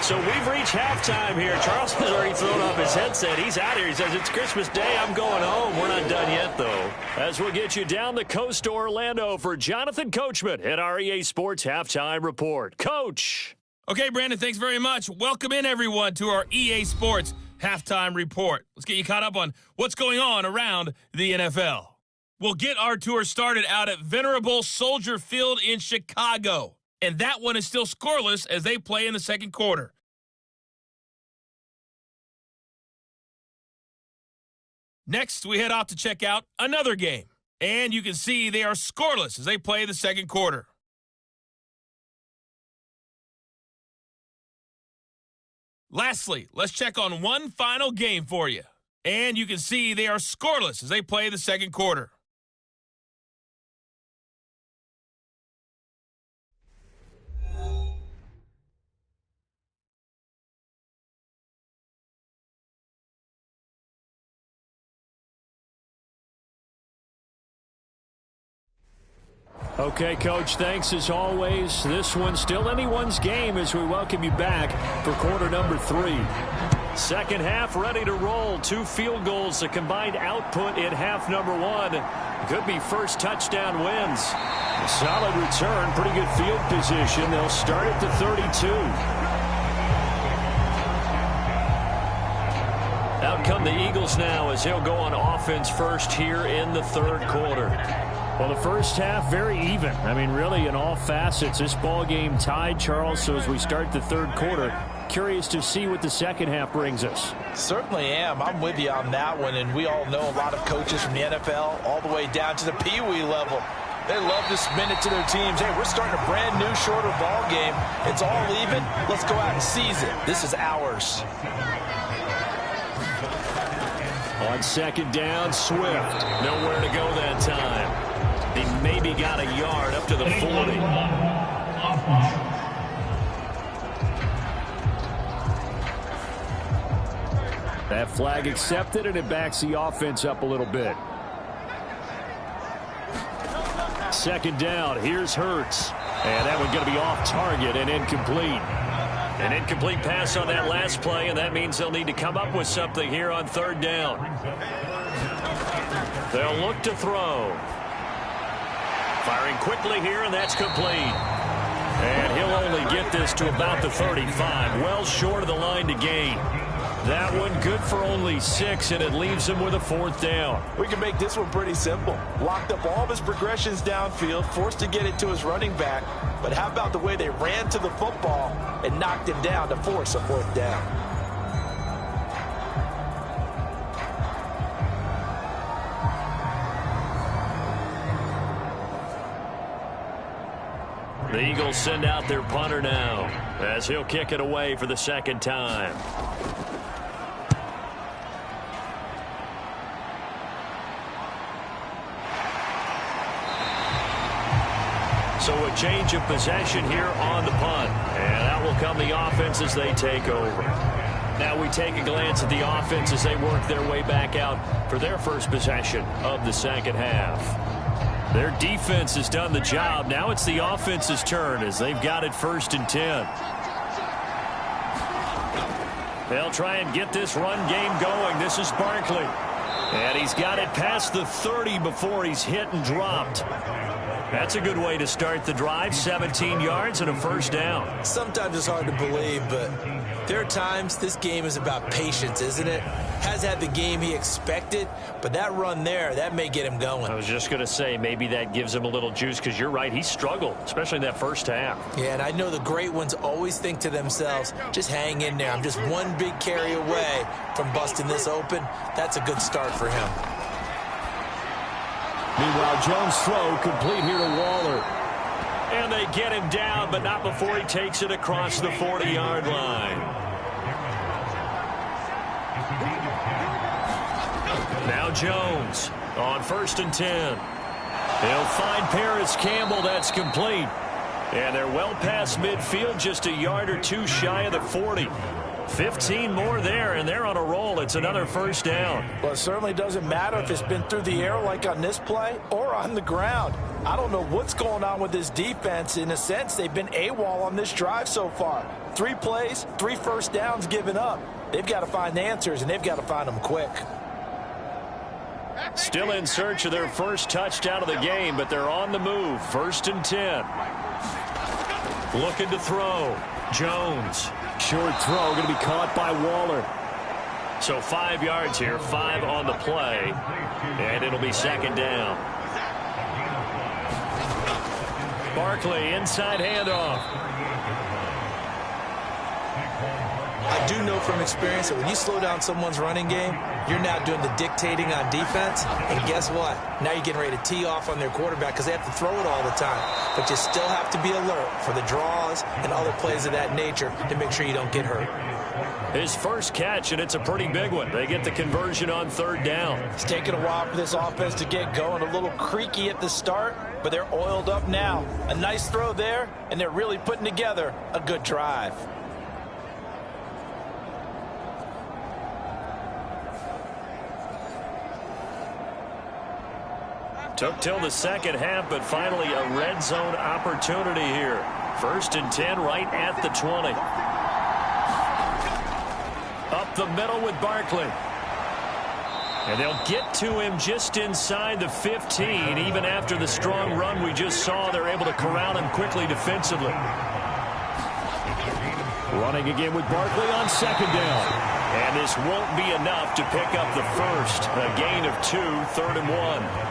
S1: So we've reached halftime here. Charles has already thrown off his headset. He's out here. He says, it's Christmas Day. I'm going home. We're not done yet, though. As we'll get you down the coast to Orlando for Jonathan Coachman at our EA Sports Halftime Report. Coach.
S3: Okay, Brandon, thanks very much. Welcome in, everyone, to our EA Sports Halftime Report. Let's get you caught up on what's going on around the NFL. We'll get our tour started out at Venerable Soldier Field in Chicago. And that one is still scoreless as they play in the second quarter. Next, we head off to check out another game. And you can see they are scoreless as they play the second quarter. Lastly, let's check on one final game for you. And you can see they are scoreless as they play the second quarter.
S1: Okay, Coach, thanks as always. This one's still anyone's game as we welcome you back for quarter number 3. Second half ready to roll. 2 field goals, a combined output in half number 1. Could be first touchdown wins. A solid return, pretty good field position. They'll start at the 32. Out come the Eagles now as he'll go on offense first here in the third quarter. Well, the first half, very even. I mean, really, in all facets, this ball game tied, Charles. So as we start the third quarter, curious to see what the second half brings us.
S4: Certainly am. I'm with you on that one. And we all know a lot of coaches from the NFL all the way down to the Pee-wee level. They love to spin it to their teams. Hey, we're starting a brand new, shorter ball game. It's all even. Let's go out and seize it. This is ours.
S1: On second down, Swift. Nowhere to go that time. He maybe got a yard up to the 40. That flag accepted, and it backs the offense up a little bit. Second down. Here's Hurts. And that one's going to be off target and incomplete. An incomplete pass on that last play, and that means they'll need to come up with something here on third down. They'll look to throw. Firing quickly here, and that's complete. And he'll only get this to about the 35, well short of the line to gain. That one good for only 6, and it leaves him with a fourth down.
S4: We can make this one pretty simple. Locked up all of his progressions downfield, forced to get it to his running back. But how about the way they ran to the football and knocked him down to force a fourth down?
S1: The Eagles send out their punter now as he'll kick it away for the second time. So a change of possession here on the punt. And out will come the offense as they take over. Now we take a glance at the offense as they work their way back out for their first possession of the second half. Their defense has done the job. Now it's the offense's turn as they've got it 1st and 10. They'll try and get this run game going. This is Barkley. And he's got it past the 30 before he's hit and dropped. That's a good way to start the drive. 17 yards and a first down.
S2: Sometimes it's hard to believe, but there are times this game is about patience, isn't it? Has had the game he expected, but that run there, that may get him going.
S1: I was just going to say, maybe that gives him a little juice, because you're right, he struggled, especially in that first half.
S2: Yeah, and I know the great ones always think to themselves, just hang in there. I'm just one big carry away from busting this open. That's a good start for him.
S1: Meanwhile, Jones' throw complete here to Waller. And they get him down, but not before he takes it across the 40-yard line. Now Jones on 1st and 10. He'll find Paris Campbell. That's complete. And they're well past midfield, just a yard or two shy of the 40. 15 more there, and they're on a roll. It's another first down.
S4: Well, it certainly doesn't matter if it's been through the air like on this play or on the ground. I don't know what's going on with this defense. In a sense, they've been AWOL on this drive so far. 3 plays, 3 first downs given up. They've got to find answers, and they've got to find them quick.
S1: Still in search of their first touchdown of the game, but they're on the move. 1st and 10. Looking to throw. Jones. Short throw, going to be caught by Waller. So 5 yards here, 5 on the play, and it'll be second down. Barkley, inside handoff.
S2: I do know from experience that when you slow down someone's running game, you're now doing the dictating on defense. And guess what? Now you're getting ready to tee off on their quarterback because they have to throw it all the time. But you still have to be alert for the draws and other plays of that nature to make sure you don't get hurt.
S1: His first catch, and it's a pretty big one. They get the conversion on 3rd down.
S4: It's taken a while for this offense to get going. A little creaky at the start, but they're oiled up now. A nice throw there, and they're really putting together a good drive.
S1: Took till the second half, but finally a red zone opportunity here. 1st and 10 right at the 20. Up the middle with Barkley. And they'll get to him just inside the 15. Even after the strong run we just saw, they're able to corral him quickly defensively. Running again with Barkley on 2nd down. And this won't be enough to pick up the first. A gain of 2, 3rd and 1.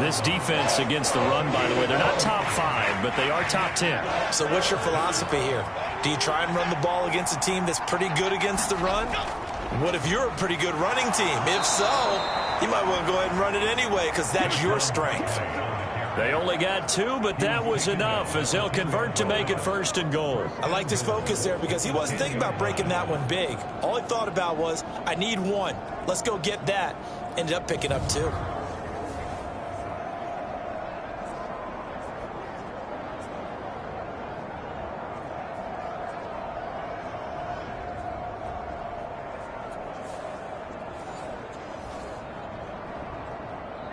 S1: This defense against the run, by the way, they're not top 5, but they are top 10.
S2: So what's your philosophy here? Do you try and run the ball against a team that's pretty good against the run? What if you're a pretty good running team? If so, you might want to go ahead and run it anyway because that's your strength.
S1: They only got 2, but that was enough as they'll convert to make it 1st and goal.
S2: I liked his focus there because he wasn't thinking about breaking that one big. All he thought about was, I need 1. Let's go get that. Ended up picking up 2.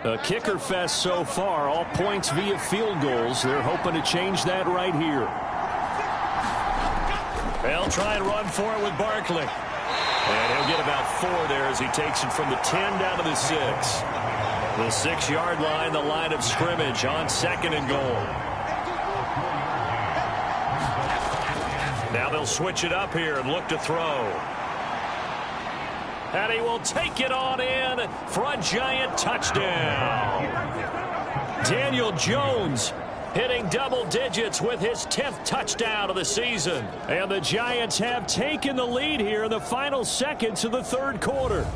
S1: A kicker fest so far, all points via field goals. They're hoping to change that right here. They'll try and run for it with Barkley. And he'll get about 4 there as he takes it from the 10 down to the 6. The 6-yard line, the line of scrimmage on 2nd and goal. Now they'll switch it up here and look to throw. And he will take it on in for a giant touchdown. Daniel Jones hitting double digits with his 10th touchdown of the season. And the Giants have taken the lead here in the final seconds of the 3rd quarter.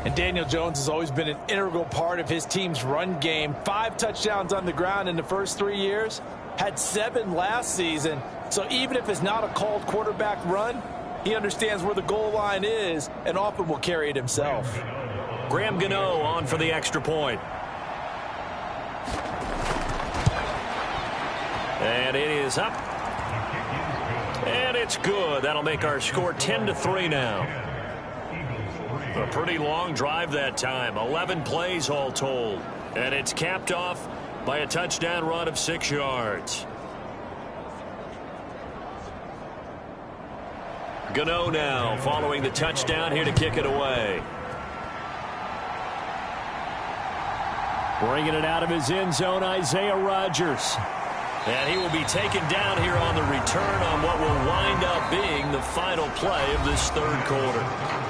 S4: And Daniel Jones has always been an integral part of his team's run game. 5 touchdowns on the ground in the first 3 years. Had 7 last season. So even if it's not a called quarterback run, he understands where the goal line is and often will carry it himself.
S1: Graham Gano on for the extra point. And it is up. And it's good. That'll make our score 10-3 now. A pretty long drive that time. 11 plays all told. And it's capped off by a touchdown run of 6 yards. Gano now following the touchdown here to kick it away. Bringing it out of his end zone, Isaiah Rodgers. And he will be taken down here on the return on what will wind up being the final play of this 3rd quarter.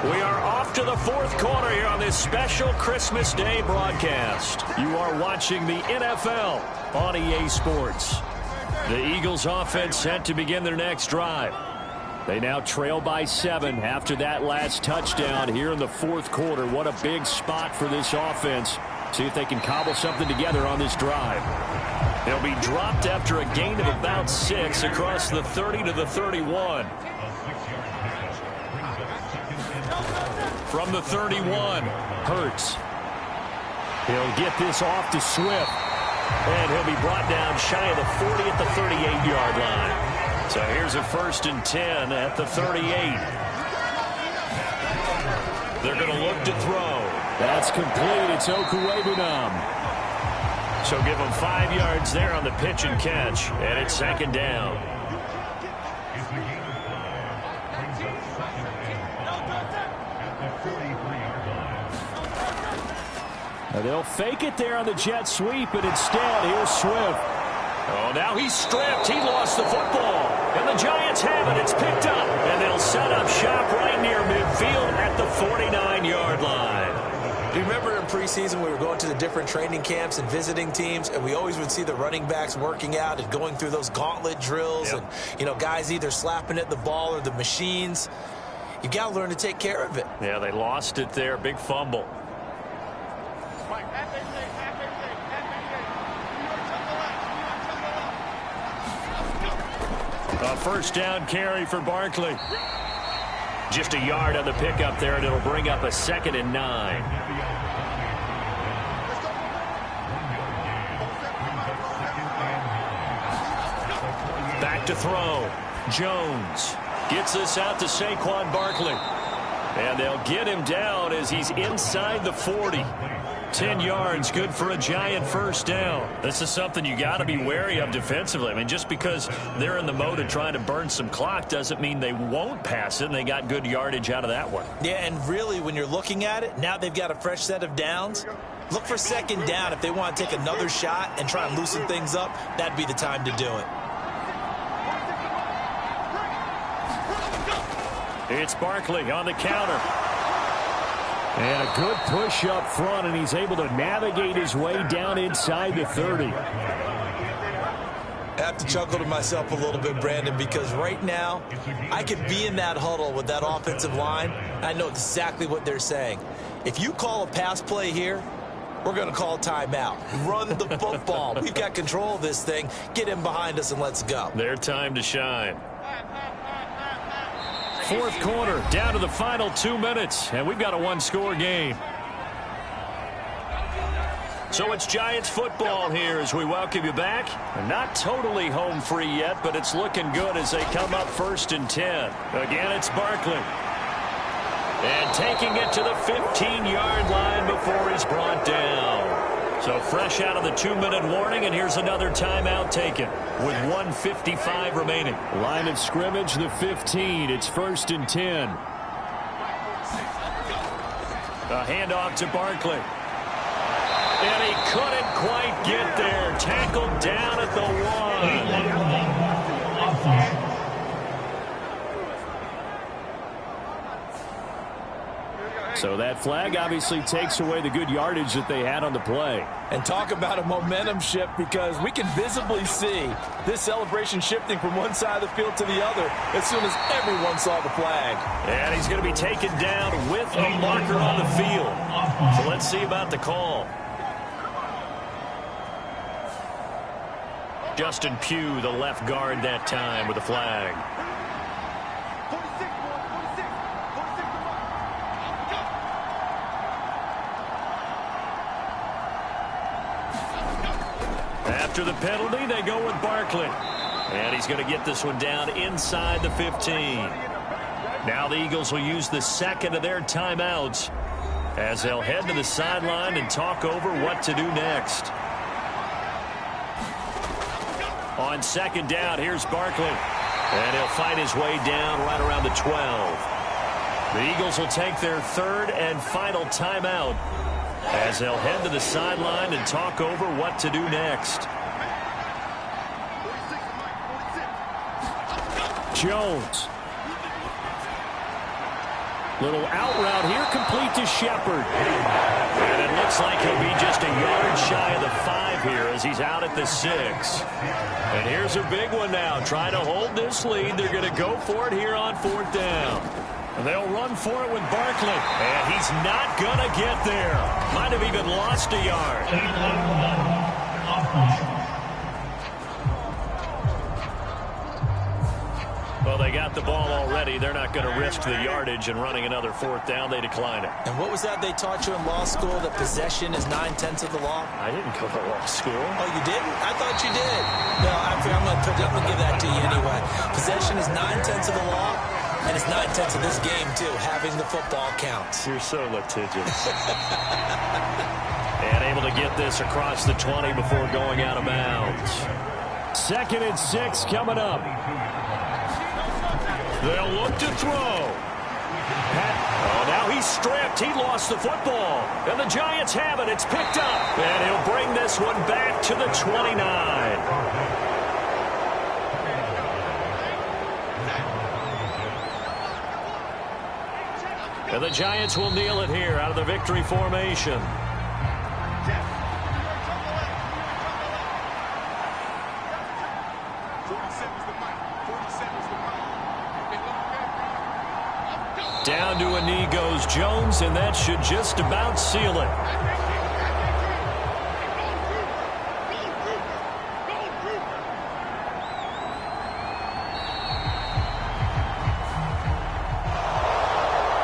S1: We are off to the 4th quarter here on this special Christmas Day broadcast. You are watching the NFL on EA Sports. The Eagles offense set to begin their next drive. They now trail by 7 after that last touchdown here in the 4th quarter. What a big spot for this offense. See if they can cobble something together on this drive. They'll be dropped after a gain of about 6 across the 30 to the 31. From the 31, Hurts. He'll get this off to Swift. And he'll be brought down shy of the 40 at the 38-yard line. So here's a 1st and 10 at the 38. They're going to look to throw. That's complete. It's Okuwebunam. So give him 5 yards there on the pitch and catch. And it's 2nd down. Now they'll fake it there on the jet sweep, but instead, here's Swift. Oh, now he's stripped. He lost the football. And the Giants have it. It's picked up. And they'll set up shop right near midfield at the 49-yard line.
S2: Do you remember in preseason we were going to the different training camps and visiting teams, and we always would see the running backs working out and going through those gauntlet drills, and, you know, guys either slapping at the ball or the machines. You got to learn to take care of it.
S1: Yeah, they lost it there. Big fumble. A 1st down carry for Barkley. Just a yard on the pickup there, and it'll bring up a 2nd and 9. Back to throw. Jones gets this out to Saquon Barkley. And they'll get him down as he's inside the 40. 10 yards, good for a Giant 1st down. This is something you got to be wary of defensively. I mean, just because they're in the mode of trying to burn some clock doesn't mean they won't pass it, and they got good yardage out of that one.
S2: Yeah, and really, when you're looking at it, now they've got a fresh set of downs. Look for 2nd down. If they want to take another shot and try and loosen things up, that'd be the time to do it.
S1: It's Barkley on the counter. And a good push up front, and he's able to navigate his way down inside the 30.
S2: I have to chuckle to myself a little bit, Brandon, because right now I could be in that huddle with that offensive line. I know exactly what they're saying. If you call a pass play here, we're going to call timeout. Run the football. We've got control of this thing. Get him behind us and let's go.
S1: Their time to shine. 4th quarter, down to the final 2 minutes, and we've got a 1-score game. So it's Giants football here as we welcome you back. Not totally home free yet, but it's looking good as they come up 1st and 10. Again, it's Barkley. And taking it to the 15-yard line before he's brought down. So fresh out of the 2-minute warning, and here's another timeout taken with 1:55 remaining. Line of scrimmage, the 15. It's 1st and 10. A handoff to Barkley. And he couldn't quite get there. Tackled down at the 1. So that flag obviously takes away the good yardage that they had on the play.
S4: And talk about a momentum shift, because we can visibly see this celebration shifting from one side of the field to the other as soon as everyone saw the flag.
S1: And he's going to be taken down with a marker on the field. So let's see about the call. Justin Pugh, the left guard that time, with a flag. After the penalty, they go with Barkley. And he's going to get this one down inside the 15. Now the Eagles will use the second of their timeouts as they'll head to the sideline and talk over what to do next. On second down, here's Barkley. And he'll fight his way down right around the 12. The Eagles will take their third and final timeout as they'll head to the sideline and talk over what to do next. Jones. Little out route here, complete to Shepard. And it looks like he'll be just a yard shy of the 5 here as he's out at the 6. And here's a big one now. Trying to hold this lead. They're going to go for it here on 4th down. And they'll run for it with Barkley. And he's not going to get there. Might have even lost a yard. Well, they got the ball already. They're not going to risk the yardage and running another 4th down. They decline it.
S2: And what was that they taught you in law school, that possession is 9/10 of the law?
S1: I didn't go to law school.
S2: Oh, you didn't? I thought you did. No, I'm going to give that to you anyway. Possession is 9/10 of the law, and it's 9/10 of this game, too. Having the football counts.
S1: You're so litigious. And able to get this across the 20 before going out of bounds. 2nd and 6 coming up. They'll look to throw. Oh, now he's stripped. He lost the football. And the Giants have it. It's picked up. And he'll bring this one back to the 29. And the Giants will kneel it here out of the victory formation. Down to a knee goes Jones, and that should just about seal it.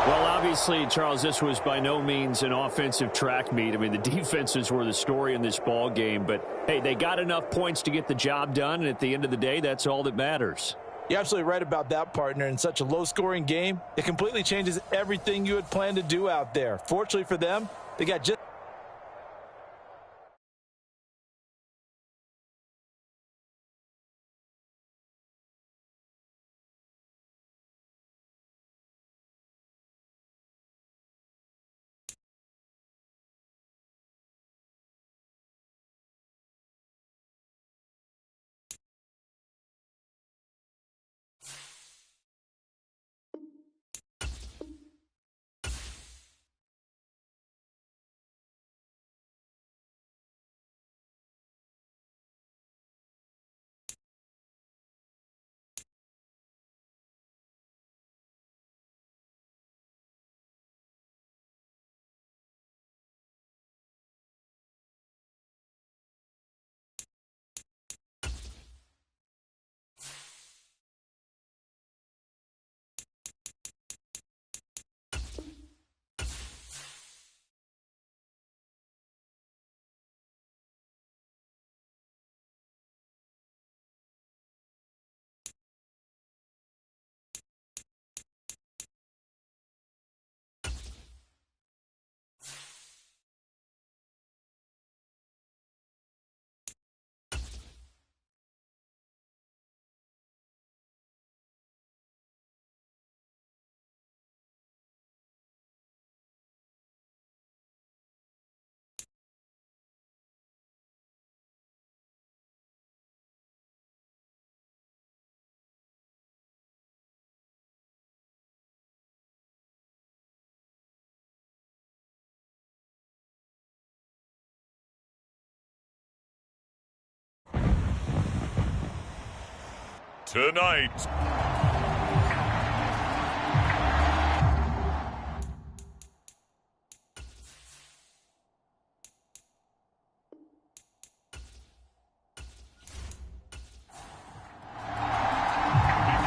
S1: Well, obviously, Charles, this was by no means an offensive track meet. I mean, the defenses were the story in this ball game, but hey, they got enough points to get the job done, and at the end of the day, that's all that matters.
S4: You're absolutely right about that, partner. In such a low-scoring game, it completely changes everything you had planned to do out there. Fortunately for them, they got just
S5: tonight.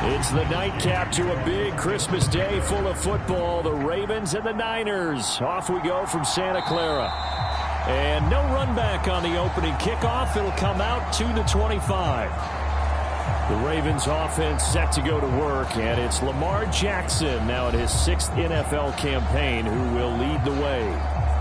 S1: It's the nightcap to a big Christmas day full of football. The Ravens and the Niners. Off we go from Santa Clara. And no run back on the opening kickoff. It'll come out to the 25. The Ravens offense set to go to work, and it's Lamar Jackson now in his 6th NFL campaign who will lead the way.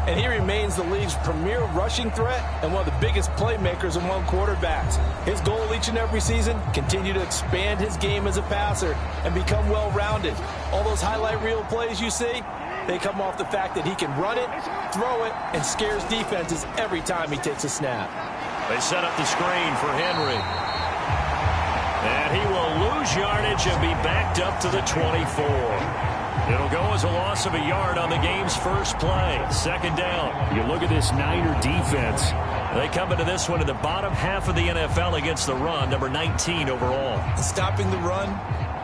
S4: And he remains the league's premier rushing threat and one of the biggest playmakers among quarterbacks. His goal each and every season, continue to expand his game as a passer and become well-rounded. All those highlight reel plays you see, they come off the fact that he can run it, throw it, and scares defenses every time he takes a snap.
S1: They set up the screen for Henry. And he will lose yardage and be backed up to the 24. It'll go as a loss of a yard on the game's first play. 2nd down. You look at this Niner defense. They come into this one in the bottom half of the NFL against the run, number 19 overall.
S2: Stopping the run,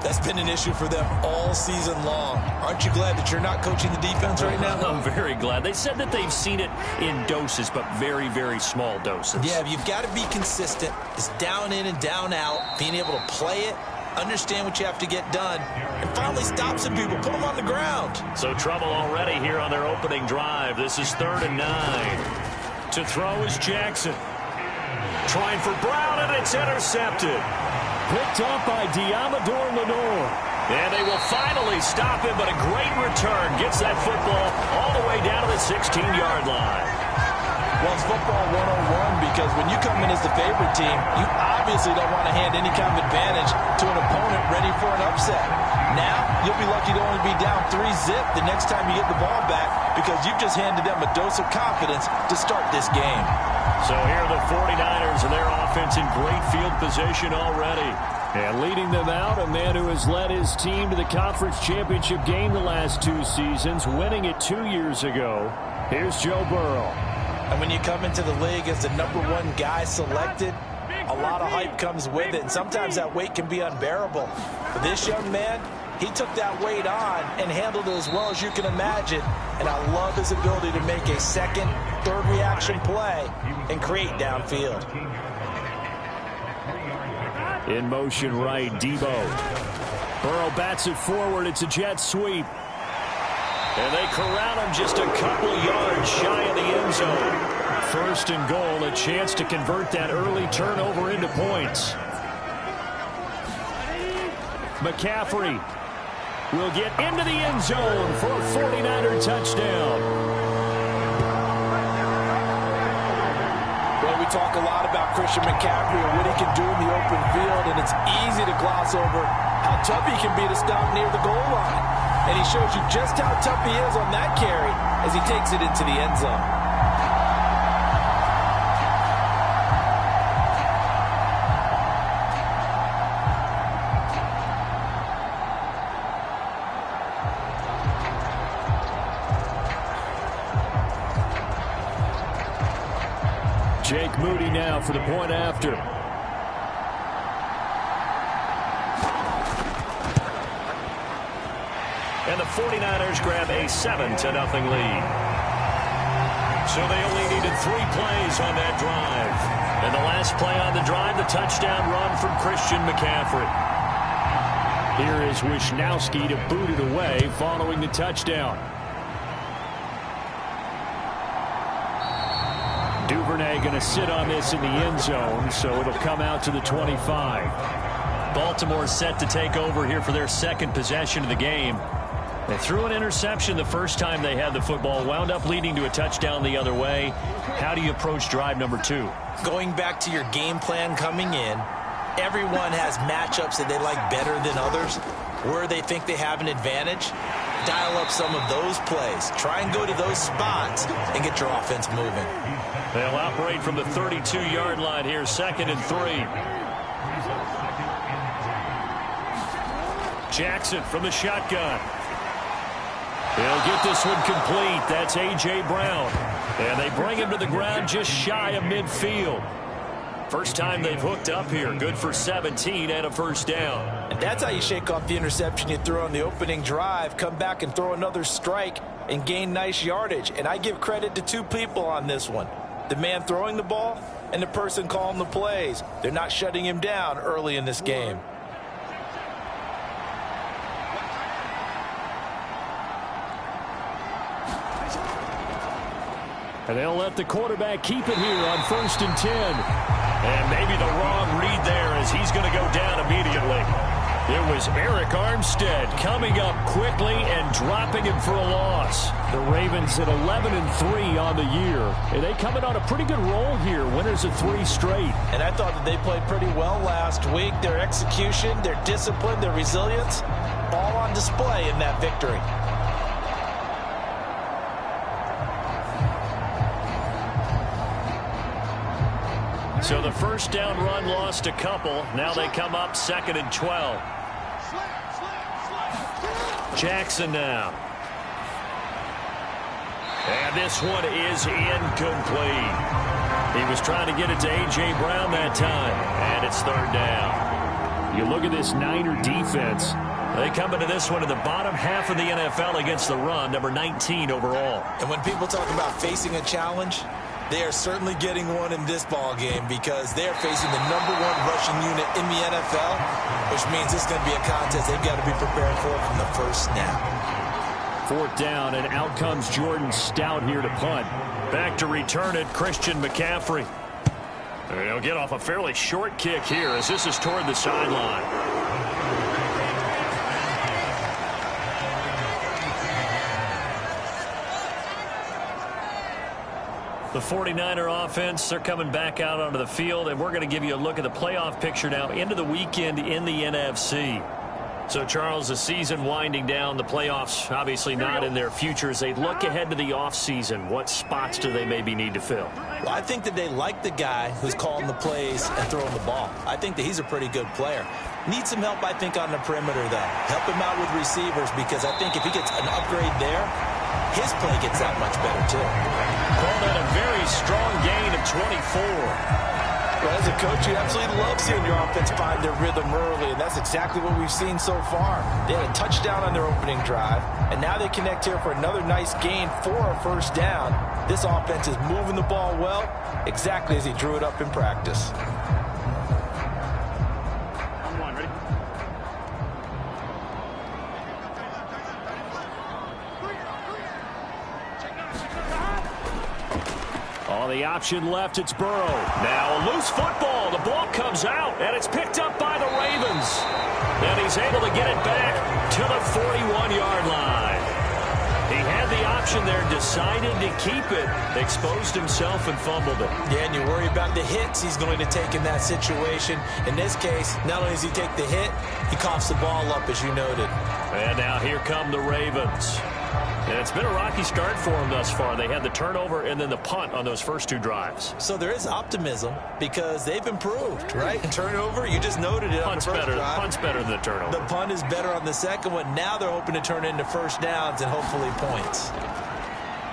S2: that's been an issue for them all season long. Aren't you glad that you're not coaching the defense right now?
S1: I'm very glad. They said that they've seen it in doses, but very, very small doses.
S2: Yeah, you've got to be consistent. It's down in and down out, being able to play it, understand what you have to get done, and finally stop some people, put them on the ground.
S1: So trouble already here on their opening drive. This is 3rd and 9. To throw is Jackson. Trying for Brown, and it's intercepted. Picked up by Diamador Lenore. And they will finally stop him, but a great return. Gets that football all the way down to the 16-yard line.
S4: Well, it's football 101 because when you come in as the favorite team, you obviously don't want to hand any kind of advantage to an opponent ready for an upset. Now, you'll be lucky to only be down 3-zip the next time you get the ball back because you've just handed them a dose of confidence to start this game.
S1: So here are the 49ers and their offense in great field position already. And leading them out, a man who has led his team to the conference championship game the last 2 seasons, winning it 2 years ago. Here's Joe Burrow.
S2: And when you come into the league as the #1 guy selected, a lot of hype comes with it, and sometimes that weight can be unbearable. But this young man, he took that weight on and handled it as well as you can imagine, and I love his ability to make a second, third reaction play and create downfield.
S1: In motion right, Debo. Burrow bats it forward. It's a jet sweep. And they corral him just a couple yards shy of the end zone. 1st and goal, a chance to convert that early turnover into points. McCaffrey will get into the end zone for a 49er touchdown.
S4: Well, we talk a lot about Christian McCaffrey and what he can do in the open field, and it's easy to gloss over how tough he can be to stop near the goal line. And he shows you just how tough he is on that carry as he takes it into the end zone.
S1: Jake Moody now for the point after. And the 49ers grab a 7-0 lead. So they only needed 3 plays on that drive. And the last play on the drive, the touchdown run from Christian McCaffrey. Here is Wisnowski to boot it away following the touchdown. Duvernay going to sit on this in the end zone, so it'll come out to the 25. Baltimore set to take over here for their 2nd possession of the game. They threw an interception the first time they had the football, wound up leading to a touchdown the other way. How do you approach drive number 2?
S2: Going back to your game plan coming in, everyone has matchups that they like better than others, where they think they have an advantage. Dial up some of those plays. Try and go to those spots and get your offense moving.
S1: They'll operate from the 32-yard line here, 2nd and 3. Jackson from the shotgun. He'll get this one complete. That's A.J. Brown. And they bring him to the ground just shy of midfield. First time they've hooked up here. Good for 17 and a first down.
S4: And that's how you shake off the interception you threw on the opening drive. Come back and throw another strike and gain nice yardage. And I give credit to two people on this one. The man throwing the ball and the person calling the plays. They're not shutting him down early in this game.
S1: And they'll let the quarterback keep it here on 1st and 10. And maybe the wrong read there as he's going to go down immediately. It was Eric Armstead coming up quickly and dropping him for a loss. The Ravens at 11-3 on the year. And they coming on a pretty good roll here. Winners of 3 straight.
S4: And I thought that they played pretty well last week. Their execution, their discipline, their resilience, all on display in that victory.
S1: So the first down run lost a couple. Now they come up 2nd and 12. Jackson now. And this one is incomplete. He was trying to get it to A.J. Brown that time. And it's 3rd down. You look at this Niner defense. They come into this one in the bottom half of the NFL against the run, number 19 overall.
S2: And when people talk about facing a challenge, they are certainly getting one in this ball game because they're facing the #1 rushing unit in the NFL, which means this is going to be a contest they've got to be prepared for from the first snap.
S1: 4th down, and out comes Jordan Stout here to punt. Back to return it, Christian McCaffrey. And he'll get off a fairly short kick here as this is toward the sideline. The 49er offense, they're coming back out onto the field, and we're going to give you a look at the playoff picture now into the weekend in the NFC. So, Charles, the season winding down, the playoffs obviously not in their futures. They look ahead to the offseason. What spots do they maybe need to fill?
S2: Well, I think that they like the guy who's calling the plays and throwing the ball. I think that he's a pretty good player. Needs some help, I think, on the perimeter, though. Help him out with receivers because I think if he gets an upgrade there, his play gets that much better, too.
S1: Called that a very strong gain of 24.
S4: Well, as a coach, you absolutely love seeing your offense find their rhythm early, and that's exactly what we've seen so far. They had a touchdown on their opening drive, and now they connect here for another nice gain for a first down. This offense is moving the ball well, exactly as he drew it up in practice.
S1: On the option left, it's Burrow. Now a loose football. The ball comes out, and it's picked up by the Ravens. And he's able to get it back to the 41-yard line. He had the option there, decided to keep it, exposed himself and fumbled it.
S2: Yeah, and you worry about the hits he's going to take in that situation. In this case, not only does he take the hit, he coughs the ball up, as you noted.
S1: And now here come the Ravens. And it's been a rocky start for them thus far. They had the turnover and then the punt on those first 2 drives.
S2: So there is optimism because they've improved, right? Turnover, you just noted it on the first drive.
S1: Punt's better than the turnover.
S2: The punt is better on the second one. Now they're hoping to turn it into first downs and hopefully points.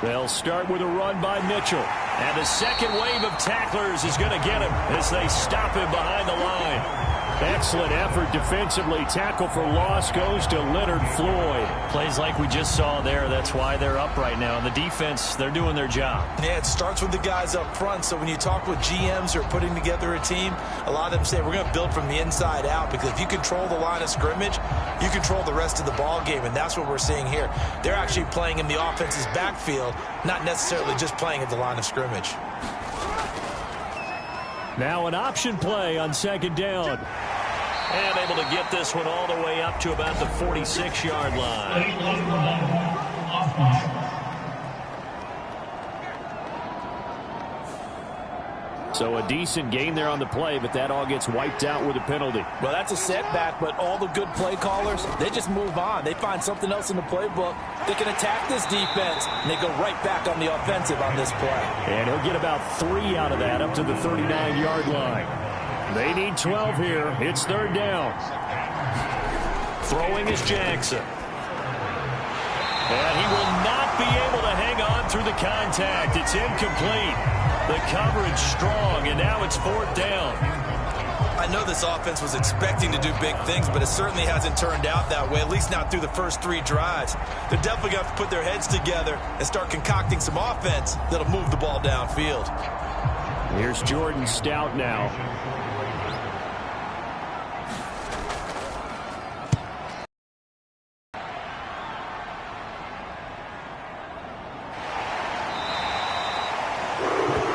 S1: They'll start with a run by Mitchell. And the second wave of tacklers is going to get him as they stop him behind the line. Excellent effort defensively. Tackle for loss goes to Leonard Floyd. Plays like we just saw there. That's why they're up right now. And the defense, they're doing their job.
S2: Yeah, it starts with the guys up front. So when you talk with GMs who are putting together a team, a lot of them say we're going to build from the inside out because if you control the line of scrimmage, you control the rest of the ball game. And that's what we're seeing here. They're actually playing in the offense's backfield, not necessarily just playing at the line of scrimmage.
S1: Now an option play on 2nd down. And able to get this one all the way up to about the 46-yard line. So a decent gain there on the play, but that all gets wiped out with a penalty.
S4: Well, that's a setback, but all the good play callers, they just move on. They find something else in the playbook. They can attack this defense, and they go right back on the offensive on this play.
S1: And he'll get about 3 out of that up to the 39-yard line. They need 12 here. It's 3rd down. Throwing is Jackson. And he will not be able to hang on run through the contact. It's incomplete. The coverage strong, and now it's 4th down.
S2: I know this offense was expecting to do big things, but it certainly hasn't turned out that way, at least not through the first 3 drives. They're definitely going to have to put their heads together and start concocting some offense that'll move the ball downfield.
S1: Here's Jordan Stout now.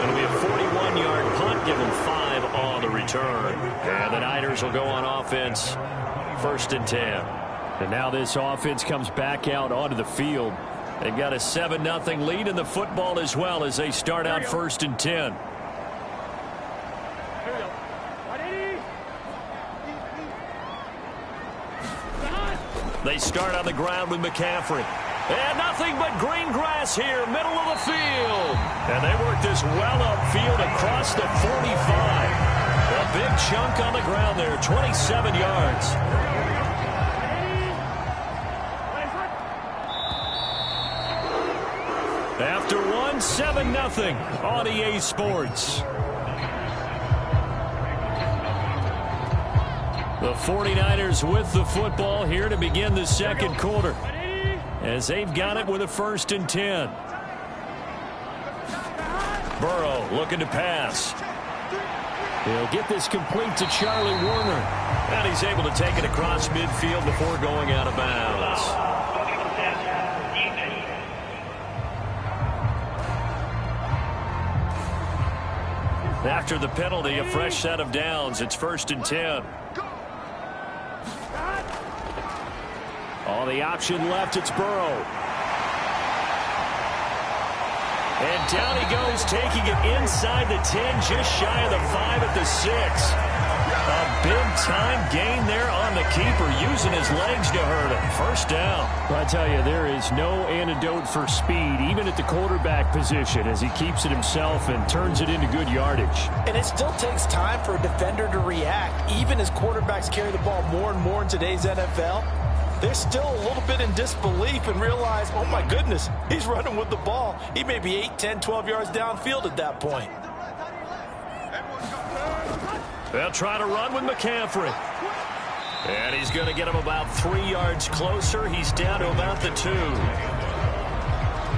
S1: It'll be a 41-yard punt, give them 5 on the return. And the Niners will go on offense, 1st and 10. And now this offense comes back out onto the field. They've got a 7-0 lead in the football as well as they start out 1st and 10. They start on the ground with McCaffrey. And nothing but green grass here, middle of the field. And they work this well upfield across the 45. A big chunk on the ground there, 27 yards. After 7-0 on EA Sports. The 49ers with the football here to begin the second quarter, as they've got it with a 1st and 10. Burrow looking to pass. He'll get this complete to Charlie Warner. And he's able to take it across midfield before going out of bounds. After the penalty, a fresh set of downs. It's 1st and 10. On the option left, it's Burrow. And down he goes, taking it inside the 10, just shy of the 5 at the 6. A big-time gain there on the keeper, using his legs to hurt him. 1st down. Well, I tell you, there is no antidote for speed, even at the quarterback position, as he keeps it himself and turns it into good yardage.
S4: And it still takes time for a defender to react, even as quarterbacks carry the ball more and more in today's NFL. They're still a little bit in disbelief and realize, oh my goodness, he's running with the ball. He may be 8, 10, 12 yards downfield at that point.
S1: They'll try to run with McCaffrey. And he's going to get him about 3 yards closer. He's down to about the 2.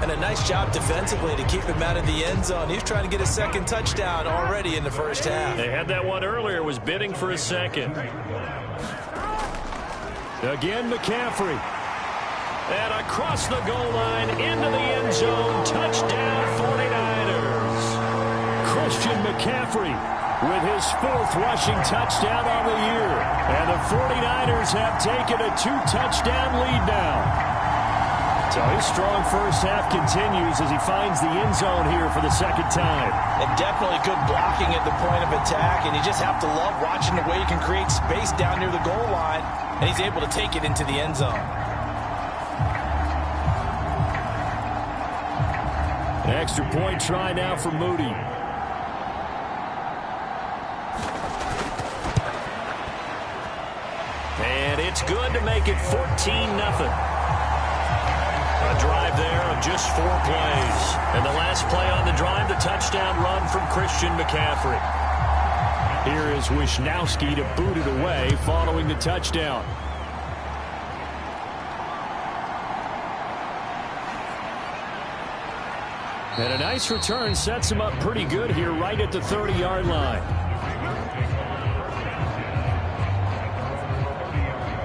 S2: And a nice job defensively to keep him out of the end zone. He's trying to get a 2nd touchdown already in the 1st half.
S1: They had that one earlier, was bidding for a 2nd. Again, McCaffrey. And across the goal line, into the end zone. Touchdown, 49ers. Christian McCaffrey with his 4th rushing touchdown on the year. And the 49ers have taken a 2-touchdown lead now. So his strong 1st half continues as he finds the end zone here for the 2nd time.
S2: And definitely good blocking at the point of attack, and you just have to love watching the way he can create space down near the goal line, and he's able to take it into the end zone.
S1: An extra point try now for Moody. And it's good to make it 14-0. A drive there of just 4 plays. And the last play on the drive, the touchdown run from Christian McCaffrey. Here is Wisnowski to boot it away following the touchdown. And a nice return sets him up pretty good here right at the 30-yard line.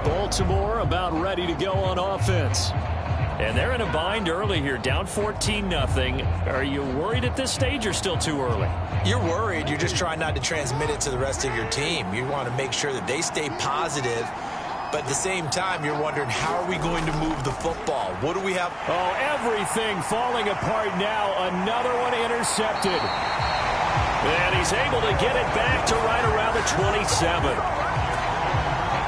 S1: Baltimore about ready to go on offense. And they're in a bind early here, down 14-0. Are you worried at this stage or still too early?
S2: You're worried. You're just trying not to transmit it to the rest of your team. You want to make sure that they stay positive. But at the same time, you're wondering, how are we going to move the football? What do we have?
S1: Oh, everything falling apart now. Another one intercepted. And he's able to get it back to right around the 27.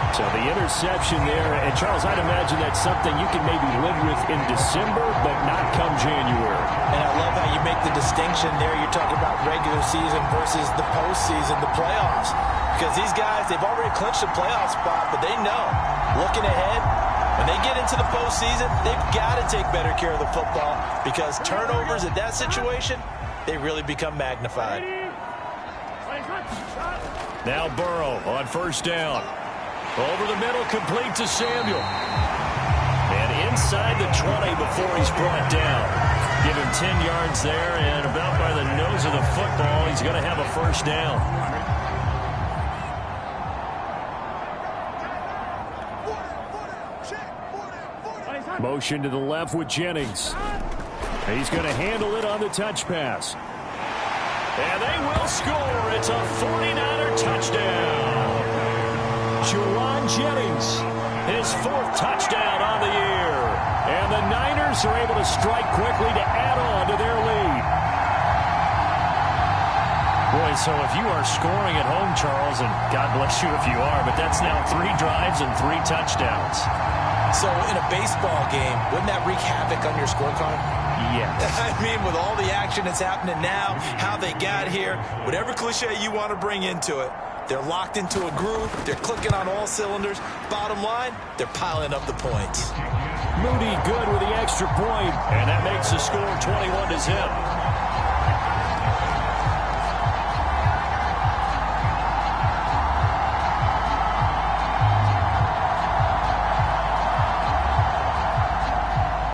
S1: So the interception there, and Charles, I'd imagine that's something you can maybe live with in December, but not come January.
S2: And I love how you make the distinction there. You're talking about regular season versus the postseason, the playoffs. Because these guys, they've already clinched a playoff spot, but they know, looking ahead, When they get into the postseason, they've got to take better care of the football because turnovers in that situation, they really become magnified.
S1: Now Burrow on first down. Over the middle, complete to Samuel. And inside the 20 before he's brought down. Give him 10 yards there, and about by the nose of the football, he's going to have a first down. Motion to the left with Jennings. He's going to handle it on the touch pass. And they will score. It's a 49er touchdown. Juwan Jennings, his 4th touchdown on the year. And the Niners are able to strike quickly to add on to their lead. Boy, so if you are scoring at home, Charles, and God bless you if you are, but that's now 3 drives and 3 touchdowns.
S2: So in a baseball game, wouldn't that wreak havoc on your scorecard?
S1: Yes.
S2: I mean, with all the action that's happening now, how they got here, whatever cliche you want to bring into it, they're locked into a groove, they're clicking on all cylinders. Bottom line, they're piling up the points.
S1: Moody good with the extra point, and that makes the score 21-0.